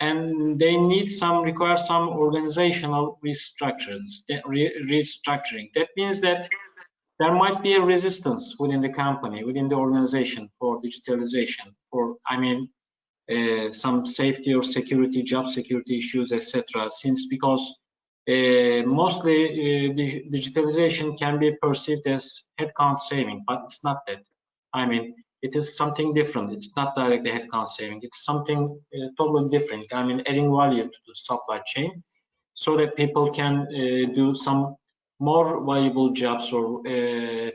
and they require some organizational restructuring. That means that there might be a resistance within the company, within the organization for digitalization, some safety or security, job security issues, etc. Because mostly digitalization can be perceived as headcount saving, but it's not that. It is something different. It's not directly headcount saving. It's something totally different. Adding value to the supply chain so that people can do some more valuable jobs or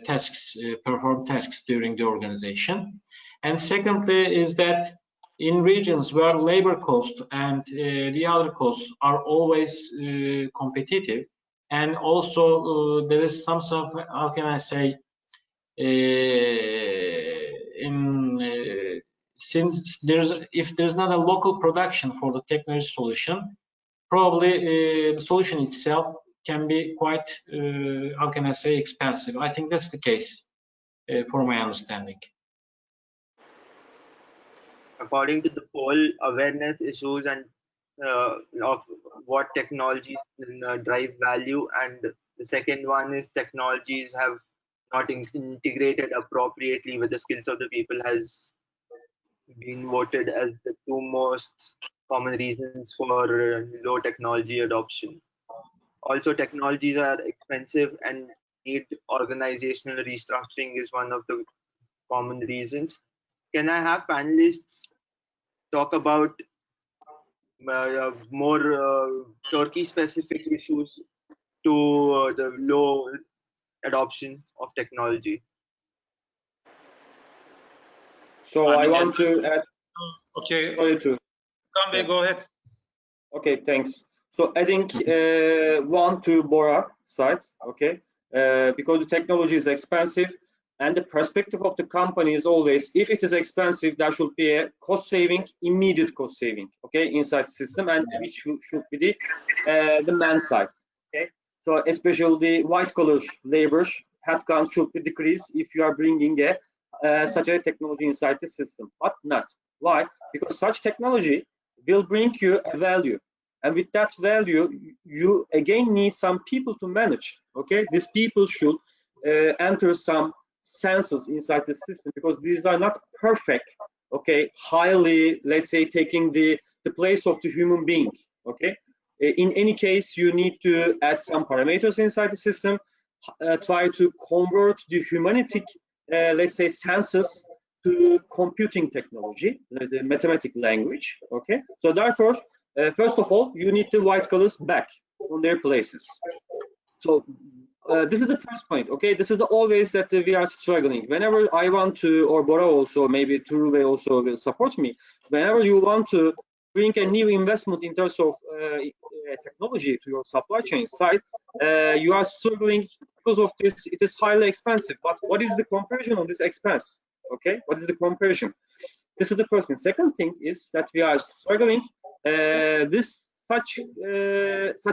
tasks, perform tasks during the organization. And secondly is that in regions where labor cost and the other costs are always competitive, and also there is some sort of, how can I say, since if there's not a local production for the technology solution, probably the solution itself can be quite, how can I say, expensive. I think that's the case for my understanding. According to the poll, awareness issues and of what technologies drive value, and the second one is technologies have not integrated appropriately with the skills of the people has been voted as the two most common reasons for low technology adoption. Also, technologies are expensive and need organizational restructuring is one of the common reasons. Can I have panelists talk about more Turkey-specific issues to the low adoption of technology? So I want to add. Okay. Go ahead. Okay, thanks. So adding one to Bora side, okay, because the technology is expensive, and the perspective of the company is always, if it is expensive, there should be a cost saving, immediate cost saving, okay, inside the system, and which should be the man side, okay. So especially the white collar laborers headcount should be decreased if you are bringing such a technology inside the system, but not. Why? Because such technology will bring you a value, and with that value you again need some people to manage, okay. These people should enter some sensors inside the system, because these are not perfect, okay, highly, let's say, taking the place of the human being, okay. In any case, you need to add some parameters inside the system, try to convert the humanistic, let's say, senses to computing technology, the mathematical language, okay. So therefore, first of all, you need the white collars back on their places. So this is the first point, okay. This is always that we are struggling. Whenever I want to, or Bora also, maybe Turuve also will support me, whenever you want to bring a new investment in terms of technology to your supply chain side, you are struggling because of this. It is highly expensive, but what is the comparison on this expense, okay? What is the comparison? This is the first thing. Second thing is that we are struggling. Such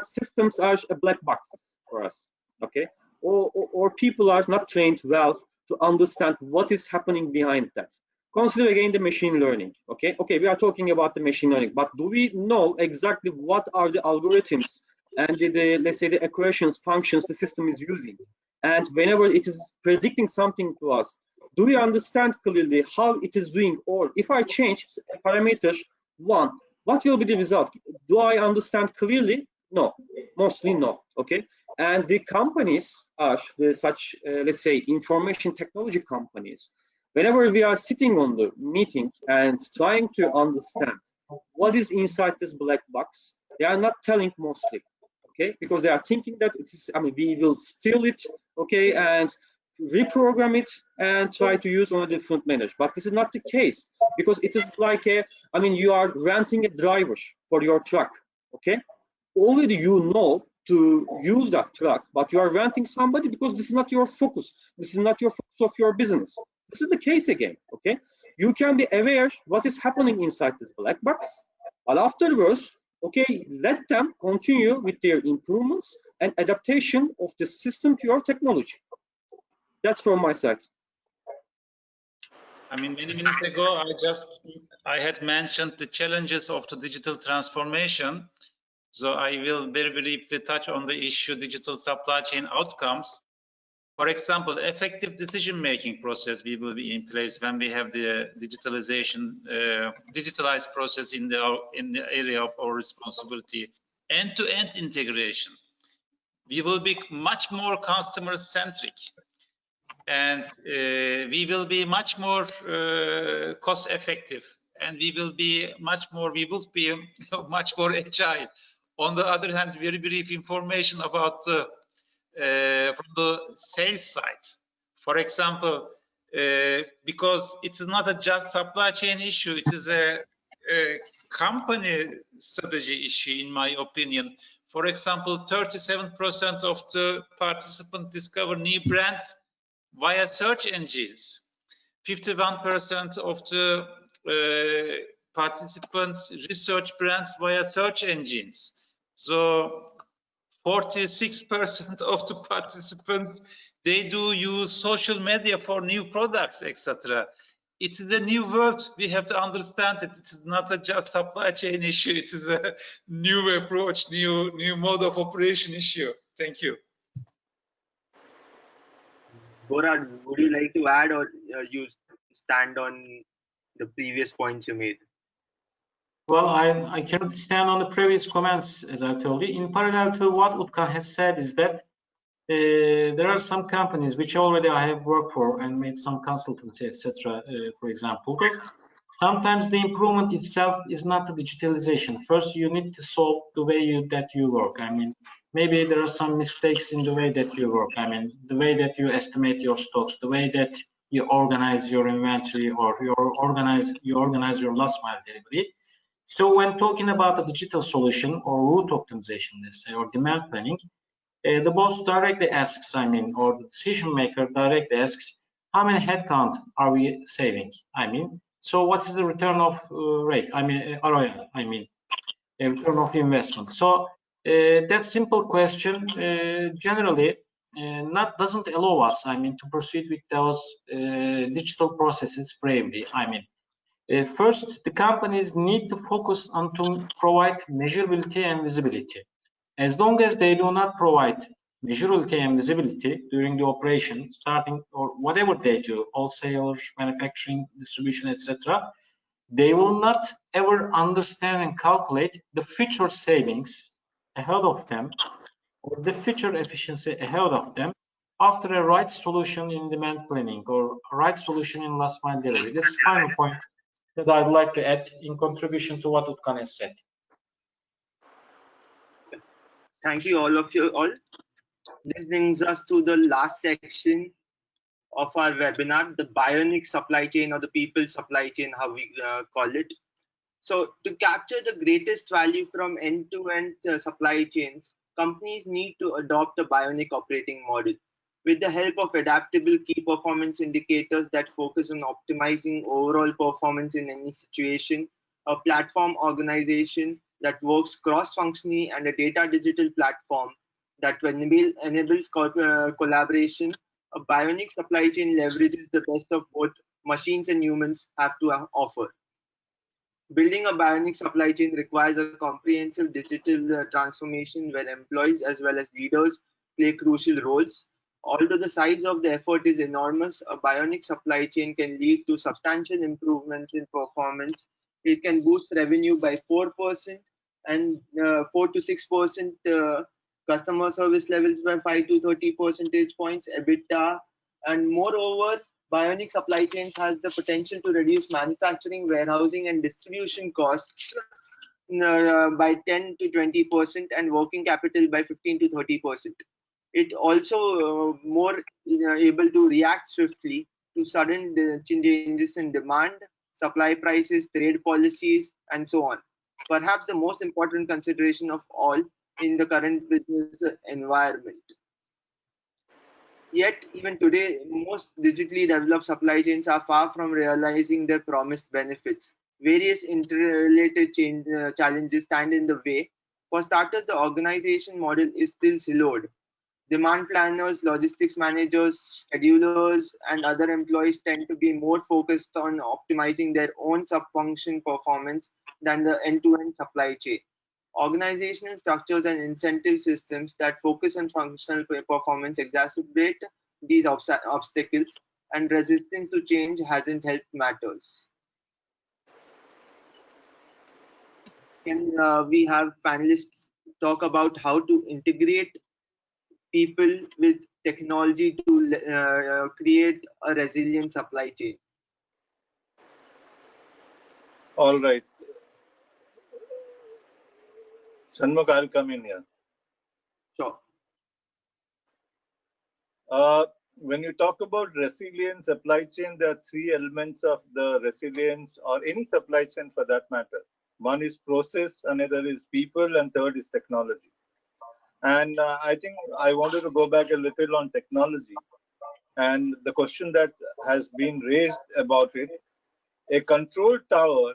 systems are black boxes for us, okay? Or people are not trained well to understand what is happening behind that. Consider again the machine learning, okay? Okay, we are talking about the machine learning, but do we know exactly what are the algorithms and let's say the equations, functions the system is using? And whenever it is predicting something to us, do we understand clearly how it is doing? Or if I change parameters one, what will be the result? Do I understand clearly? No, mostly no, okay? And the companies are such, let's say, information technology companies. Whenever we are sitting on the meeting and trying to understand what is inside this black box, they are not telling mostly, okay? Because they are thinking that it is, we will steal it, okay? And reprogram it and try to use on a different manner. But this is not the case, because it is like you are renting a driver for your truck, okay? Already you know to use that truck, but you are renting somebody because this is not your focus. This is not your focus of your business. This is the case again, okay? You can be aware what is happening inside this black box, but afterwards, okay, let them continue with their improvements and adaptation of the system to your technology. That's from my side. I mean, many minutes ago, I had mentioned the challenges of the digital transformation. So I will very briefly touch on the issue digital supply chain outcomes. For example, effective decision-making process will be in place when we have the digitalized process in the area of our responsibility. End-to-end integration. We will be much more customer-centric, and we will be much more cost-effective, and we will be much more agile. On the other hand, very brief information about from the sales side. For example, because it is not a just supply chain issue, it is a company strategy issue, in my opinion. For example, 37% of the participants discover new brands via search engines. 51% of the participants research brands via search engines. So 46% of the participants, they do use social media for new products, etc. It is a new world. We have to understand it. It is not a just supply chain issue. It is a new approach, new mode of operation issue. Thank you. Borad, would you like to add, or you stand on the previous points you made? Well, I cannot stand on the previous comments, as I told you. In parallel to what Utkan has said, is that there are some companies which already I have worked for and made some consultancy, etc. For example, because sometimes the improvement itself is not the digitalization. First, you need to solve the way that you work. I mean, maybe there are some mistakes in the way that you work. I mean, the way that you estimate your stocks, the way that you organize your inventory, or you organize your last mile delivery. So when talking about a digital solution or route optimization, let's say, or demand planning, the boss directly asks, or the decision maker directly asks, how many headcount are we saving? So what is the return of rate? ROI, return of investment. So that simple question generally doesn't allow us, to proceed with those digital processes bravely. First, the companies need to focus on to provide measurability and visibility. As long as they do not provide measurability and visibility during the operation, starting or whatever they do, wholesalers, manufacturing, distribution, etc., they will not ever understand and calculate the future savings ahead of them, or the future efficiency ahead of them, after a right solution in demand planning or a right solution in last mile delivery. That's the final point that I'd like to add in contribution to what Utkan has said. Thank you, all of you all. This brings us to the last section of our webinar, the bionic supply chain, or the people supply chain, how we call it. So to capture the greatest value from end-to-end supply chains, companies need to adopt a bionic operating model with the help of adaptable key performance indicators that focus on optimizing overall performance in any situation, a platform organization that works cross-functionally, and a data digital platform that enables collaboration. A bionic supply chain leverages the best of both machines and humans have to offer. Building a bionic supply chain requires a comprehensive digital transformation where employees as well as leaders play crucial roles. Although the size of the effort is enormous, a bionic supply chain can lead to substantial improvements in performance. It can boost revenue by 4% and 4 to 6%, customer service levels by 5 to 30 percentage points, EBITDA, and moreover, bionic supply chains has the potential to reduce manufacturing, warehousing, and distribution costs by 10 to 20% and working capital by 15 to 30%. It also more able to react swiftly to sudden changes in demand, supply prices, trade policies, and so on. Perhaps the most important consideration of all in the current business environment. Yet, even today, most digitally developed supply chains are far from realizing their promised benefits. Various interrelated challenges stand in the way. For starters, the organization model is still siloed. Demand planners, logistics managers, schedulers, and other employees tend to be more focused on optimizing their own sub-function performance than the end-to-end supply chain. Organizational structures and incentive systems that focus on functional performance exacerbate these obstacles, and resistance to change hasn't helped matters. Can we have panelists talk about how to integrate people with technology to create a resilient supply chain? All right. Shanmugh, I'll come in here. Sure. When you talk about resilient supply chain, there are three elements of the resilience, or any supply chain for that matter. One is process, another is people, and third is technology. And I think I wanted to go back a little on technology. And the question that has been raised about it, a control tower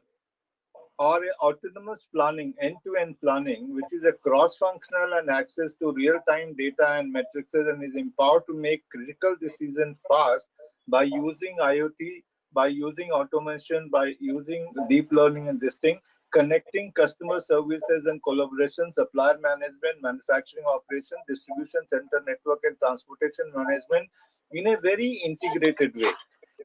or autonomous planning, end-to-end planning, which is a cross-functional and access to real-time data and metrics and is empowered to make critical decisions fast by using IoT, by using automation, by using deep learning and this thing, connecting customer services and collaboration, supplier management, manufacturing operation, distribution center network, and transportation management in a very integrated way.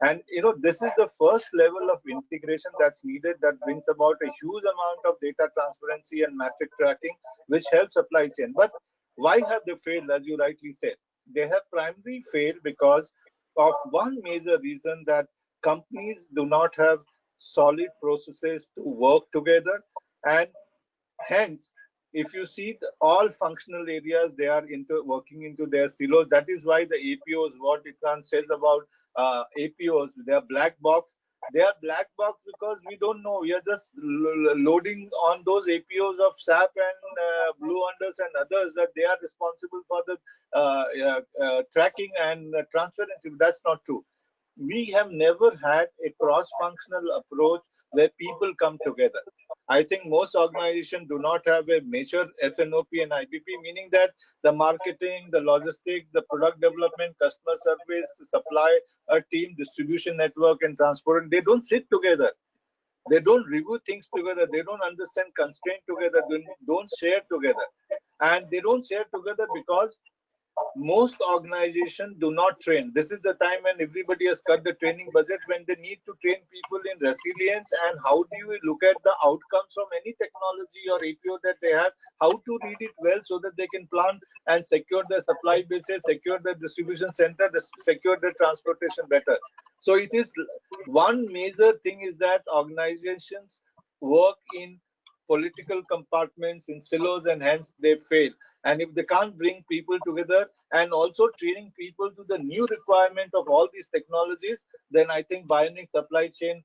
And this is the first level of integration that's needed, that brings about a huge amount of data transparency and metric tracking, which helps supply chain. But why have they failed? As you rightly said, they have primarily failed because of one major reason, that companies do not have solid processes to work together, and hence, if you see all functional areas, they are working into their silos. That is why the APOs, what Ikran says about APOs, they are black box. They are black box because we don't know. We are just loading on those APOs of SAP and Blue Unders and others, that they are responsible for the tracking and transparency. That's not true. We have never had a cross-functional approach where people come together. I think most organizations do not have a major SNOP and IBP, meaning that the marketing, the logistics, the product development, customer service, supply, team, distribution network, and transport, they don't sit together. They don't review things together. They don't understand constraint together. They don't share together. And they don't share together because most organizations do not train. This is the time when everybody has cut the training budget, when they need to train people in resilience and how do you look at the outcomes from any technology or APO that they have, how to read it well so that they can plan and secure their supply bases, secure their distribution center, secure their transportation better. So it is one major thing is that organizations work in political compartments, in silos, and hence they fail. And if they can't bring people together and also training people to the new requirement of all these technologies, then I think bionic supply chain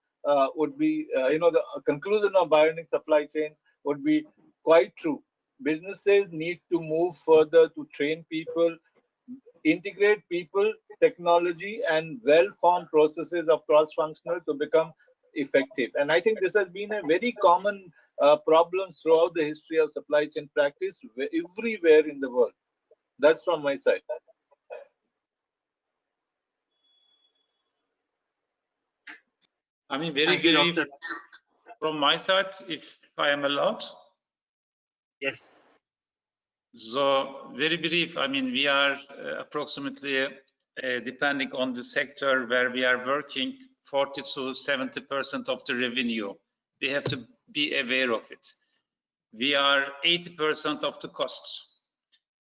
would be, the conclusion of bionic supply chains would be quite true. Businesses need to move further to train people, integrate people, technology, and well-formed processes of cross-functional to become effective. And I think this has been a very common problem throughout the history of supply chain practice everywhere in the world. That's from my side. I mean, very brief from my side, if I am allowed. Yes. So very brief, I mean, we are approximately, depending on the sector where we are working, 40 to 70% of the revenue. We have to be aware of it. We are 80% of the costs.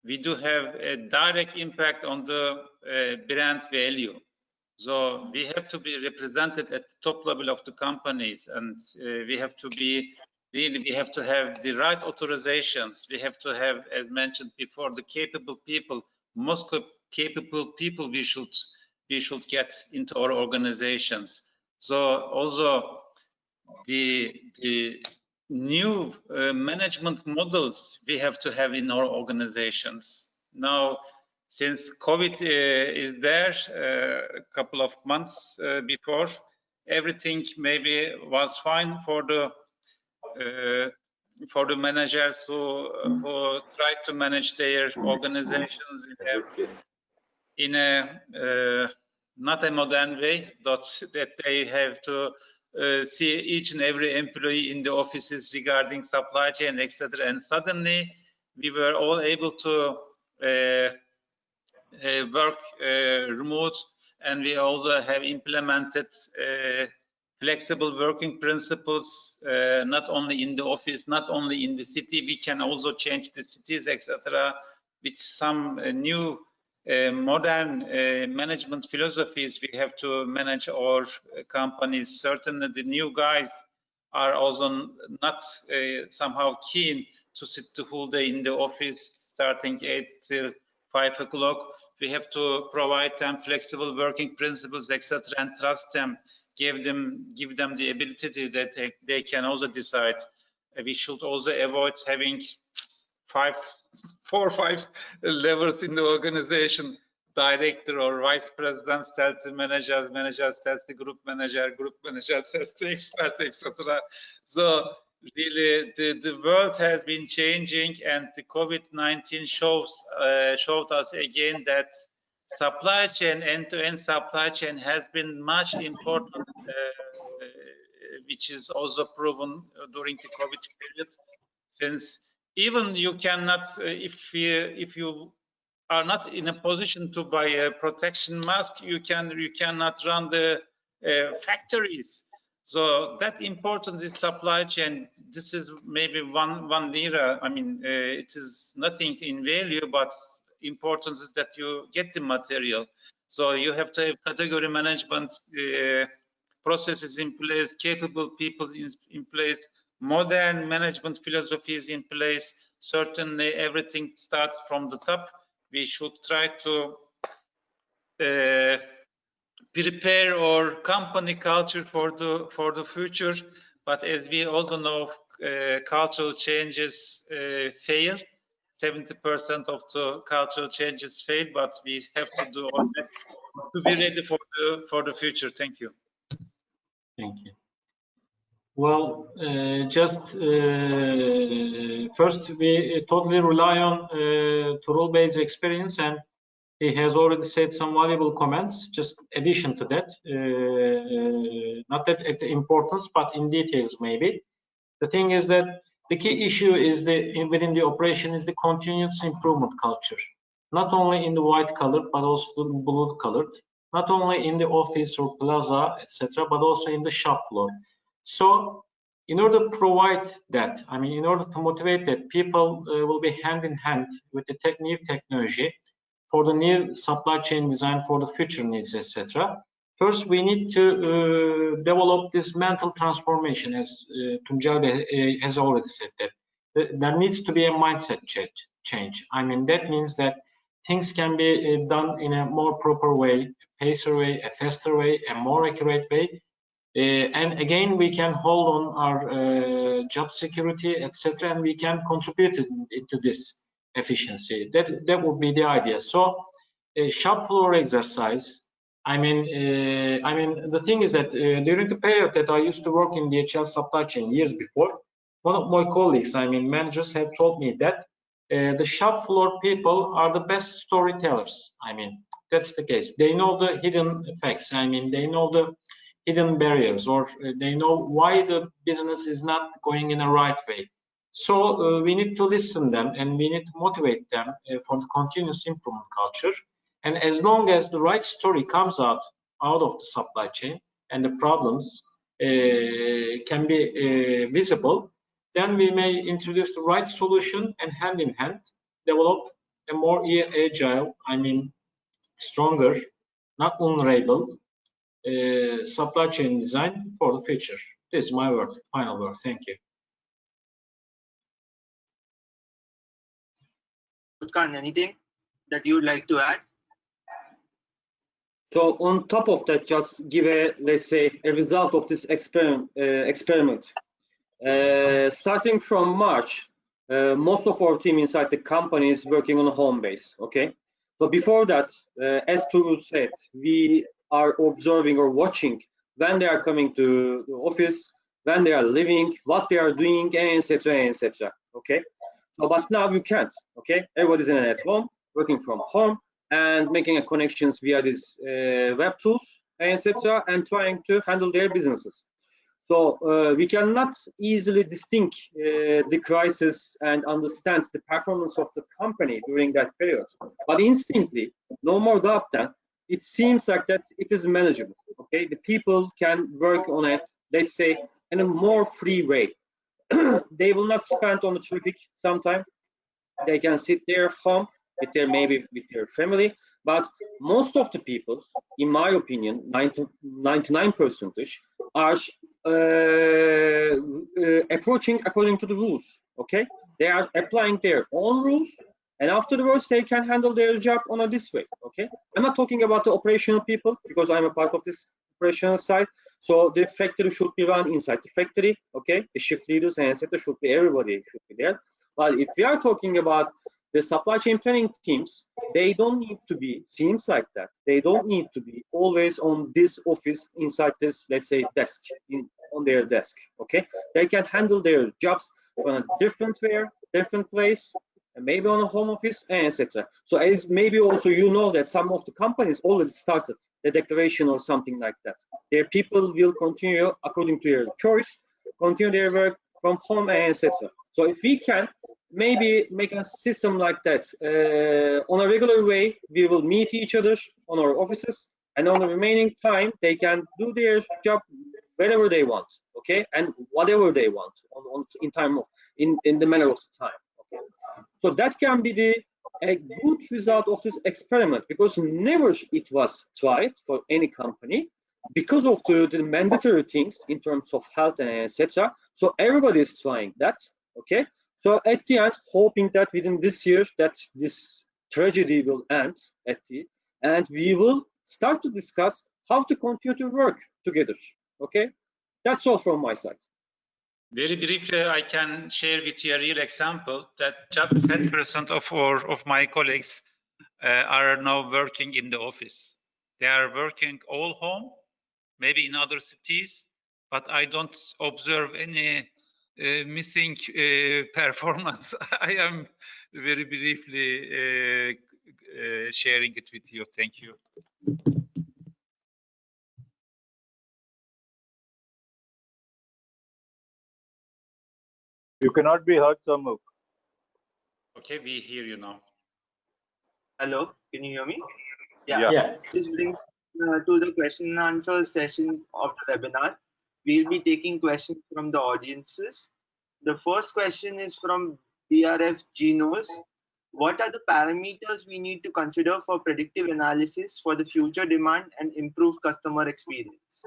We do have a direct impact on the brand value. So we have to be represented at the top level of the companies, and we have to be really, we have to have the right authorizations. We have to have, as mentioned before, the capable people most capable people we should get into our organizations. So also the new management models we have to have in our organizations. Now, since COVID is there a couple of months before, everything maybe was fine for the managers who tried to manage their organizations in a not a modern way, that they have to see each and every employee in the offices regarding supply chain, etc. And suddenly we were all able to work remote, and we also have implemented flexible working principles, not only in the office, not only in the city. We can also change the cities, etc. with some new modern management philosophies. We have to manage our companies. Certainly the new guys are also not somehow keen to sit the whole day in the office starting 8 till 5 o'clock. We have to provide them flexible working principles, etc., and trust them, give them the ability that they can also decide. We should also avoid having 4 or 5 levels in the organization. Director or vice president tells the manager tells the group manager tells the expert, etc. So really the world has been changing, and the COVID-19 showed us again that supply chain, end-to-end supply chain, has been much important, which is also proven during the COVID period, since even you cannot, if you are not in a position to buy a protection mask, you cannot run the factories. So that importance is supply chain. This is maybe one lira. I mean, it is nothing in value, but importance is that you get the material. So you have to have category management processes in place, capable people in place, modern management philosophies in place. Certainly everything starts from the top. We should try to prepare our company culture for the future. But as we also know, cultural changes fail. 70% of the cultural changes fail, but we have to do all this to be ready for the future. Thank you. Thank you. Well, first, we totally rely on Turul-Bey's experience, and he has already said some valuable comments. Just addition to that, not that at the importance, but in details maybe. The thing is that the key issue is within the operation is the continuous improvement culture, not only in the white colored, but also the blue colored, not only in the office or plaza, etc., but also in the shop floor. So in order to provide that, I mean, in order to motivate that, people will be hand in hand with the new technology for the new supply chain design for the future needs, etc. First, we need to develop this mental transformation, as Tuncel has already said, that there needs to be a mindset change. I mean, that means that things can be done in a more proper way, a pacer way, a faster way, a more accurate way. And again, we can hold on our job security, etc., and we can contribute into this efficiency. That would be the idea. So, shop floor exercise. I mean, the thing is that during the period that I used to work in DHL supply chain years before, one of my colleagues, I mean, managers, have told me that the shop floor people are the best storytellers. I mean, that's the case. They know the hidden facts. I mean, they know the hidden barriers, or they know why the business is not going in a right way. So we need to listen them, and we need to motivate them for the continuous improvement culture. And as long as the right story comes out of the supply chain and the problems can be visible, then we may introduce the right solution and hand in hand develop a more agile, I mean, stronger, not vulnerable supply chain design for the future. This is my word, final word. Thank you. Utkan, anything? that you would like to add? So on top of that, just give a, let's say, a result of this experiment. Starting from March, most of our team inside the company is working on a home base, okay? So before that, as Turu said, we are observing or watching when they are coming to the office, when they are living, what they are doing, etc., okay? So, but now you can't, okay? Everybody's at home, working from home, and making a connections via these web tools, etc., and trying to handle their businesses. So we cannot easily distinct the crisis and understand the performance of the company during that period. But instantly, no more doubt that it seems like that it is manageable. Okay, the people can work on it, let's say, in a more free way. They will not spend on the traffic sometime. They can sit there home with their, maybe with their family. But most of the people, in my opinion, 99% are approaching according to the rules. Okay, they are applying their own rules, and afterwards they can handle their job on this way. Okay, I'm not talking about the operational people because I'm a part of this operational side. So the factory should be run inside the factory. Okay, the shift leaders and etc. should be, everybody should be there. But if we are talking about the supply chain planning teams, they don't need to be, seems like that, they don't need to be always on this office inside this, let's say, desk, on their desk, okay? They can handle their jobs from a different place, and maybe on a home office, etc. So as maybe also you know that some of the companies already started the declaration or something like that. Their people will continue according to their choice, continue their work from home, etc. So if we can maybe make a system like that, on a regular way, we will meet each other on our offices, and on the remaining time, they can do their job wherever they want, okay, and whatever they want in the manner of the time. Okay, so that can be a good result of this experiment, because never it was tried for any company because of the mandatory things in terms of health and etc. So everybody is trying that, okay. So at the end, hoping that within this year that this tragedy will end and we will start to discuss how to continue to work together. Okay, that's all from my side. Very briefly, I can share with you a real example that just 10% of my colleagues are now working in the office. They are working all home, maybe in other cities, but I don't observe any missing performance. I am very briefly sharing it with you. Thank you. You cannot be heard, Samuk. Okay, we hear you now. Hello, can you hear me? Yeah. This brings to the question and answer session of the webinar. We'll be taking questions from the audiences. The first question is from BRF Genos. What are the parameters we need to consider for predictive analysis for the future demand and improve customer experience?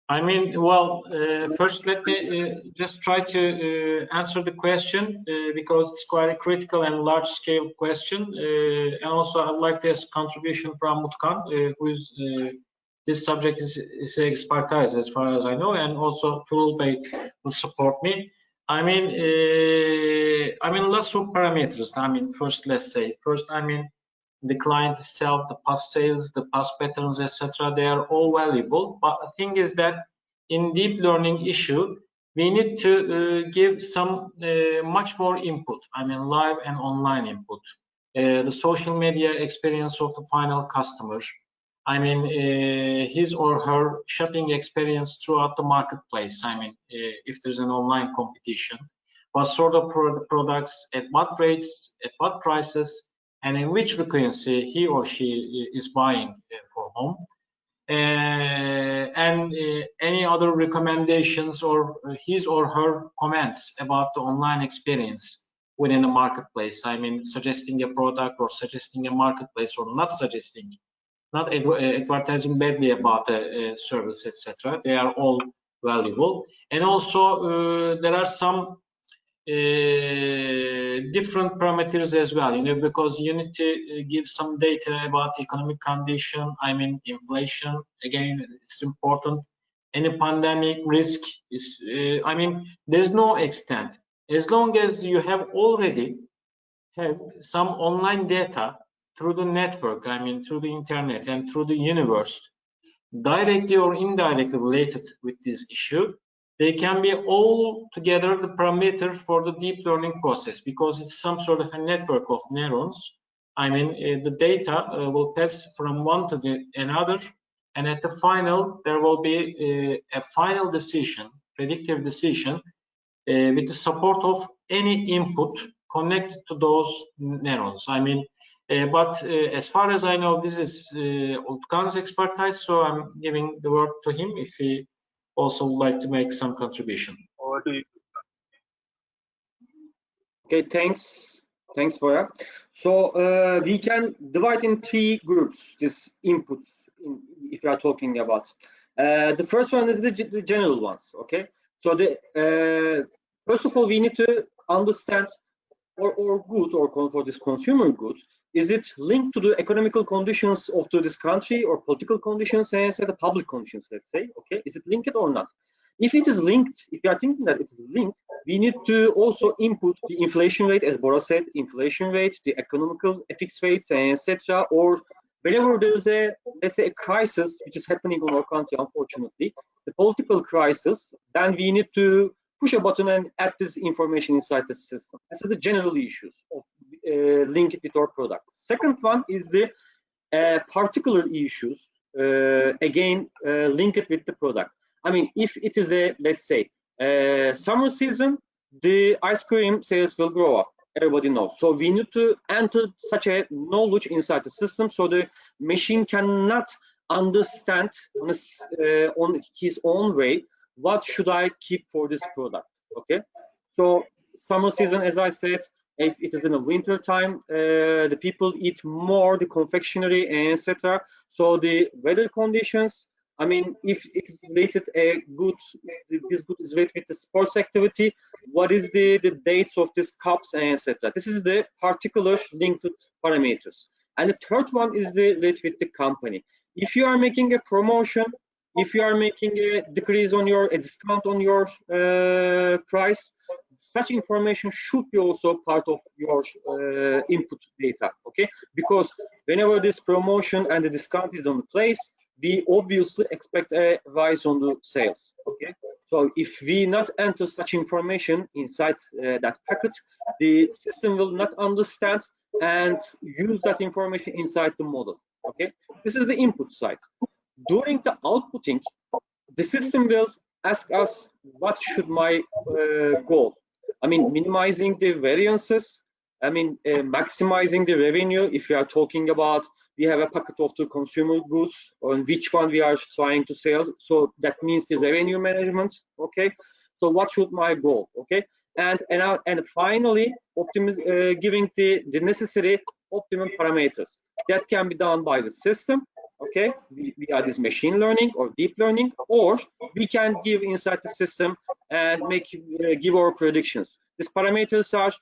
I mean, well, first let me just try to answer the question because it's quite a critical and large-scale question. And also, I'd like this contribution from Mutkan, who is this subject is expertise as far as I know, and also Turul Bey will support me. I mean, lots of parameters. I mean, first, let's say, the client itself, the past sales, the past patterns, etc. They are all valuable. But the thing is that in deep learning issue, we need to give some much more input. I mean, live and online input. The social media experience of the final customer. I mean, his or her shopping experience throughout the marketplace. I mean, if there's an online competition, what sort of products, at what rates, at what prices, and in which frequency he or she is buying for home, and any other recommendations or his or her comments about the online experience within the marketplace. I mean, suggesting a product or suggesting a marketplace or not suggesting not advertising badly about the service, etc. They are all valuable. And also there are some different parameters as well, because you need to give some data about economic condition. I mean, inflation, again, it's important. Any pandemic risk is, I mean, there's no extent. As long as you have already have some online data through the network, I mean, through the internet and through the universe, directly or indirectly related with this issue, they can be all together the parameter for the deep learning process, because it's some sort of a network of neurons. I mean, the data will pass from one to another, and at the final, there will be a final decision, predictive decision, with the support of any input connected to those neurons. I mean, but as far as I know, this is Utkan's expertise, so I'm giving the word to him if he also would like to make some contribution. Over to you. Okay, thanks for that. So we can divide in 3 groups these inputs if we are talking about. The first one is the general ones. Okay, so the first of all, we need to understand or good or for this consumer good, is it linked to the economical conditions of this country or political conditions and the public conditions, let's say. Okay, is it linked or not? If it is linked, if you are thinking that it is linked, we need to also input the inflation rate, as Bora said, inflation rate, the economical FX rates, etc. Or whenever there is a, let's say, a crisis which is happening in our country, unfortunately, the political crisis, then we need to push a button and add this information inside the system. This is the general issues of link it with our product. Second one is the particular issues, again, link it with the product. I mean, if it is a, let's say, summer season, the ice cream sales will grow up. Everybody knows. So we need to enter such a knowledge inside the system so the machine cannot understand on his own way what should I keep for this product. Okay, so summer season, as I said, if it is in the winter time, the people eat more the confectionery, etc. So the weather conditions, I mean, if it is related this good is related with the sports activity, what is the dates of these cups, etc. This is the particular linked parameters. And the third one is the related with the company. If you are making a promotion, if you are making a decrease on a discount on your price, such information should be also part of your input data, okay? Because whenever this promotion and the discount is on place, we obviously expect a rise on the sales, okay? So if we not enter such information inside that packet, the system will not understand and use that information inside the model, okay? This is the input side. During the outputting, the system will ask us, what should my goal? I mean, minimizing the variances, I mean, maximizing the revenue. If we are talking about, we have a packet of the consumer goods on which one we are trying to sell. So that means the revenue management, okay? So what should my goal, okay? And finally, giving the necessary optimum parameters. That can be done by the system, okay, via this machine learning or deep learning, or we can give inside the system and give our predictions. These parameters are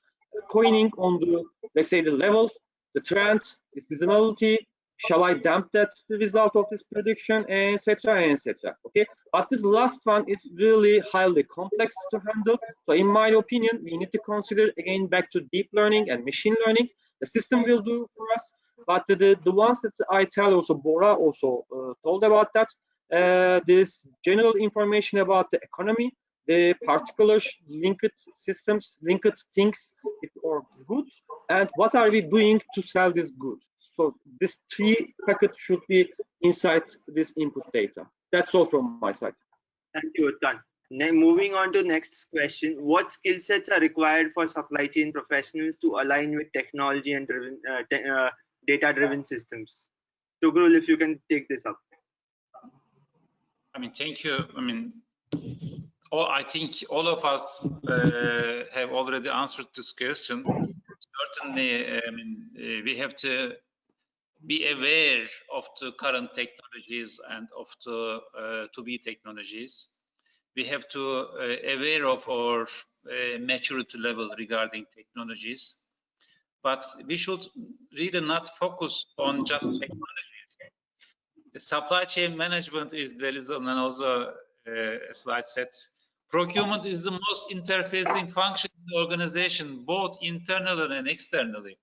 pointing on the, let's say, the level, the trend, the seasonality. Shall I dump the result of this prediction, etc., etc. Okay, but this last one is really highly complex to handle. So in my opinion, we need to consider again back to deep learning and machine learning. The system will do for us. But the ones that I tell, also Bora also told about that, this general information about the economy, the particular linked systems, linked things or goods, and what are we doing to sell this good. So this 3 packets should be inside this input data. That's all from my side. Thank you, Utkan. Now, moving on to next question. What skill sets are required for supply chain professionals to align with technology and data-driven systems? Tugrul, if you can take this up. I mean, thank you. I mean, I think all of us have already answered this question. Certainly, I mean, we have to be aware of the current technologies and of the to-be technologies. We have to aware of our maturity level regarding technologies. But we should really not focus on just technologies. The supply chain management is, there is another slide set. Procurement is the most interfacing function in the organization, both internally and externally.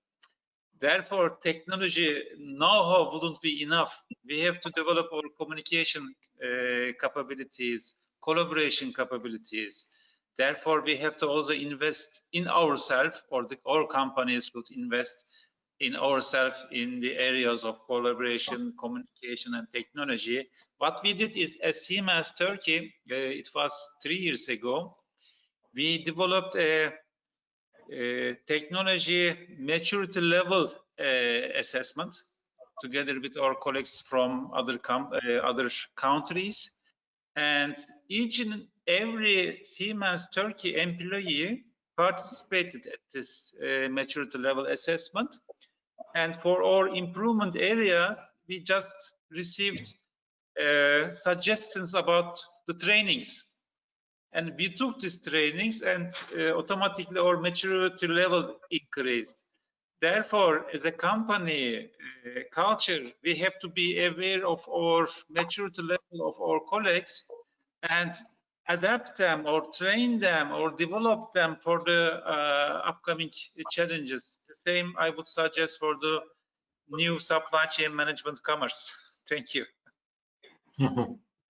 Therefore, technology know-how wouldn't be enough. We have to develop our communication capabilities, collaboration capabilities. Therefore, we have to also invest in ourselves, or our companies would invest in ourselves in the areas of collaboration, communication, and technology. What we did is, as Siemens Turkey, it was 3 years ago, we developed a technology maturity level assessment together with our colleagues from other countries, and each and every Siemens Turkey employee participated at this maturity level assessment. And for our improvement area, we just received suggestions about the trainings. And we took these trainings, and automatically our maturity level increased. Therefore, as a company culture, we have to be aware of our maturity level of our colleagues and adapt them or train them or develop them for the upcoming challenges. The same I would suggest for the new supply chain management commerce. Thank you.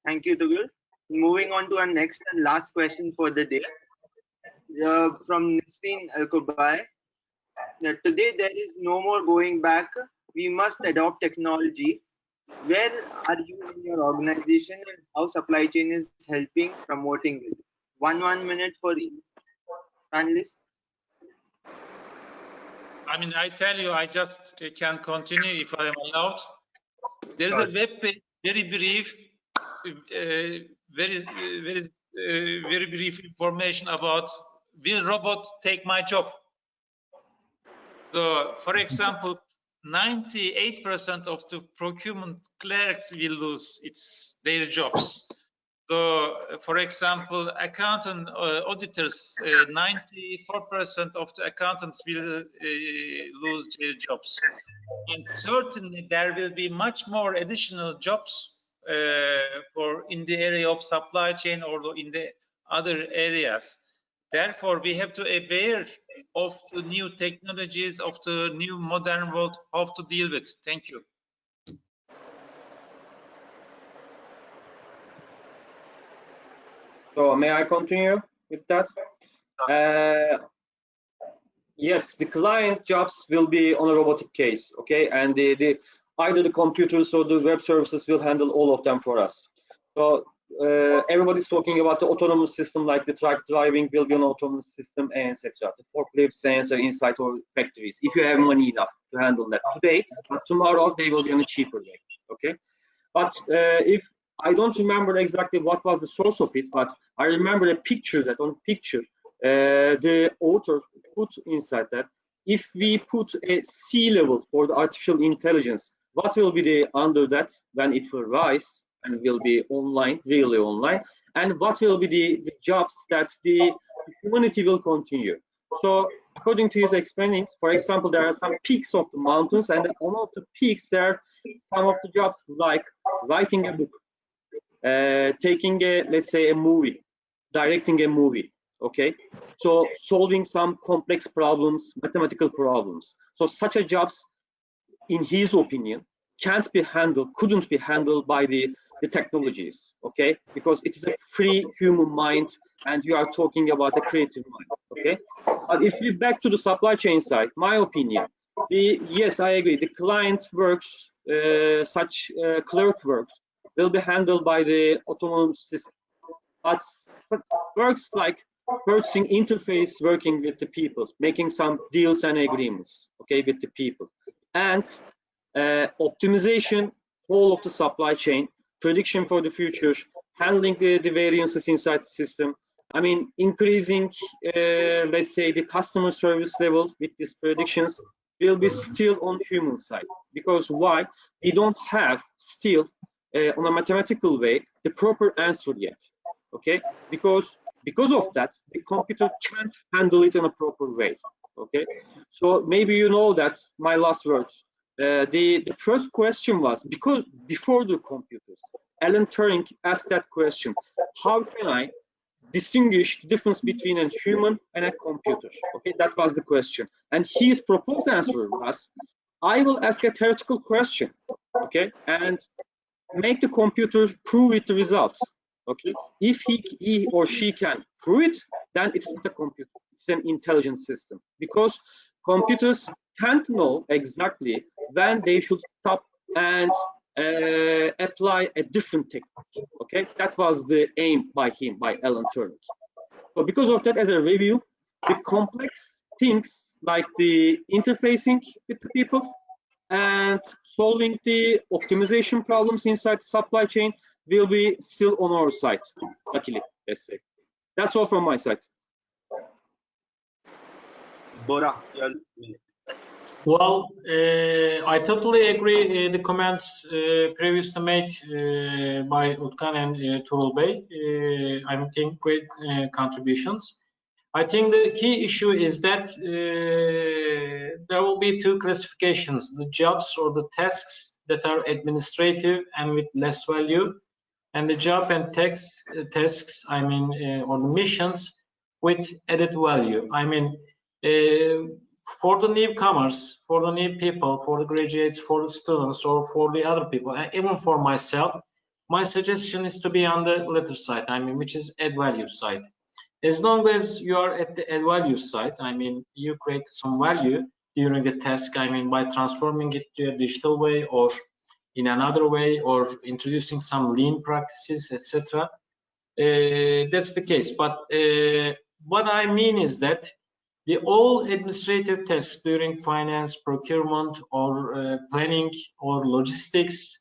Thank you, Tugul. Moving on to our next and last question for the day. From Nisreen Al-Kubai. Today there is no more going back. We must adopt technology. Where are you in your organization, and how supply chain is helping promoting this? One minute for each panelist. I mean, I tell you, I just can continue if I am allowed. There is a web page, very brief, very brief information about will robot take my job. So, for example, 98% of the procurement clerks will lose their jobs. So, for example, accountant auditors, 94% of the accountants will lose their jobs. And certainly there will be much more additional jobs in the area of supply chain or in the other areas. Therefore, we have to be aware of the new technologies, of the new modern world, how to deal with. Thank you. So may I continue with that? Yes, the client jobs will be on a robotic case, okay? And either the computers or the web services will handle all of them for us. So everybody's talking about the autonomous system, like the truck driving will be an autonomous system, etc. The forklift sensor inside our factories, if you have money enough to handle that today, but tomorrow they will be on a cheaper way, okay? But if I don't remember exactly what was the source of it, but I remember a picture that on picture the author put inside that if we put a sea level for the artificial intelligence, what will be the under that when it will rise and will be online, really online, and what will be the jobs that the humanity will continue. So according to his explainings, for example, there are some peaks of the mountains, and on all of the peaks there are some of the jobs like writing a book, taking let's say a movie, directing a movie, okay? So solving some complex problems, mathematical problems. So such a jobs, in his opinion, couldn't be handled by the technologies, okay? Because it is a free human mind, and you are talking about a creative mind, okay? But if we back to the supply chain side, my opinion, yes, I agree, the client works, such clerk works will be handled by the autonomous system. But works like purchasing interface, working with the people, making some deals and agreements, okay, with the people, and optimization, whole of the supply chain, prediction for the future, handling the variances inside the system. I mean, increasing, let's say, the customer service level with these predictions, will be still on the human side. Because why? We don't have still, on a mathematical way, the proper answer yet. Okay? Because of that, the computer can't handle it in a proper way. Okay? So maybe you know that my last words. The first question was, because before the computers, Alan Turing asked that question: how can I distinguish the difference between a human and a computer? Okay, that was the question. And his proposed answer was, I will ask a theoretical question, okay, and make the computer prove it the results. Okay, if he or she can prove it, then it's not a computer, it's an intelligent system, because computers can't know exactly when they should stop and apply a different technique. Okay, that was the aim by Alan Turing. So because of that, as a review, the complex things like the interfacing with the people and solving the optimization problems inside the supply chain will be still on our side, luckily, let's say. That's all from my side. Bora, well, I totally agree the comments previously made by Utkan and Tuğrul Bey. I think great contributions. I think the key issue is that there will be two classifications: the jobs or the tasks that are administrative and with less value, and the job and tasks, I mean, or the missions with added value. I mean, for the newcomers, for the new people, for the graduates, for the students, or for the other people, even for myself, my suggestion is to be on the latter side, I mean, which is add value side. As long as you are at the add value side, I mean, you create some value during the task, I mean, by transforming it to a digital way or in another way, or introducing some lean practices, etc. That's the case. But what I mean is that the all administrative tasks during finance, procurement, or planning, or logistics,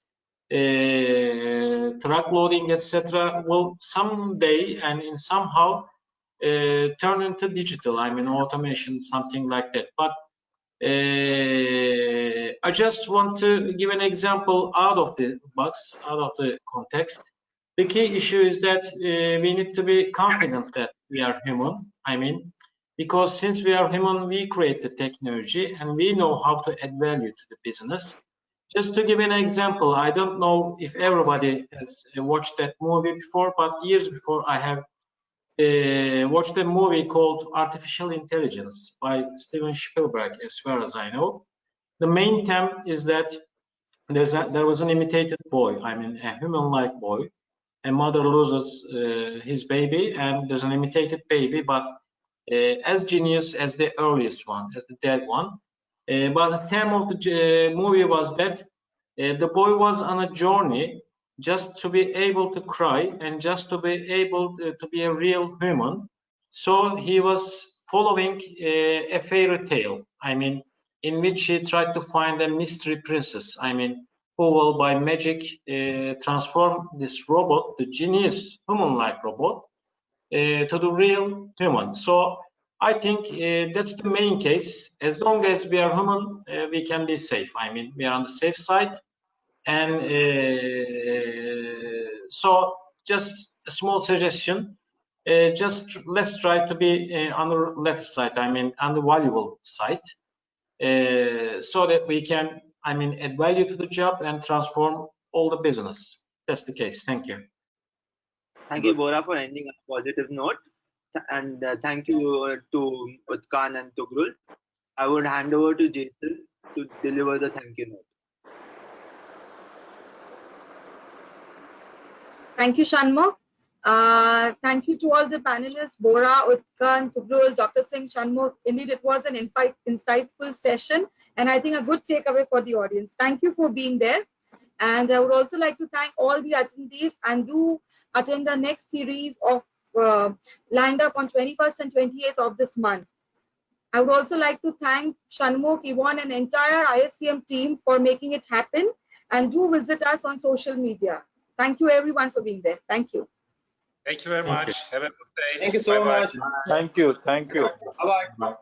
truck loading, etc., will someday and in somehow turn into digital. I mean, automation, something like that. But I just want to give an example out of the box, out of the context. The key issue is that we need to be confident that we are human. I mean, because since we are human, we create the technology and we know how to add value to the business. Just to give an example, I don't know if everybody has watched that movie before, but years before I have watched a movie called Artificial Intelligence by Steven Spielberg, as far as I know. The main theme is that there was an imitated boy, I mean a human-like boy. A mother loses his baby and there's an imitated baby, but as genius as the earliest one, as the dead one. But the theme of the movie was that the boy was on a journey just to be able to cry and just to be able to be a real human. So he was following a fairy tale, I mean, in which he tried to find a mystery princess, I mean, who will by magic transform this robot, the genius human-like robot, to the real human. So I think that's the main case. As long as we are human, we can be safe. I mean, we are on the safe side. And so just a small suggestion, just let's try to be on the left side, I mean, on the valuable side, so that we can, I mean, add value to the job and transform all the business. That's the case. Thank you. Thank you, Bora, for ending on a positive note. And thank you to Utkan and Tuğrul. I would hand over to Jason to deliver the thank you note. Thank you, Shanmugh. Thank you to all the panelists, Bora, Utkan, Tuğrul, Dr. Singh, Shanmugh. Indeed, it was an insightful session, and I think a good takeaway for the audience. Thank you for being there. And I would also like to thank all the attendees, and do attend the next series of lined up on 21st and 28th of this month. I would also like to thank Shanmugh, Yvonne, and entire ISCM team for making it happen. And do visit us on social media. Thank you, everyone, for being there. Thank you. Thank you very much. Have a good day. Thank you so much. Thank you. Thank you. Bye-bye.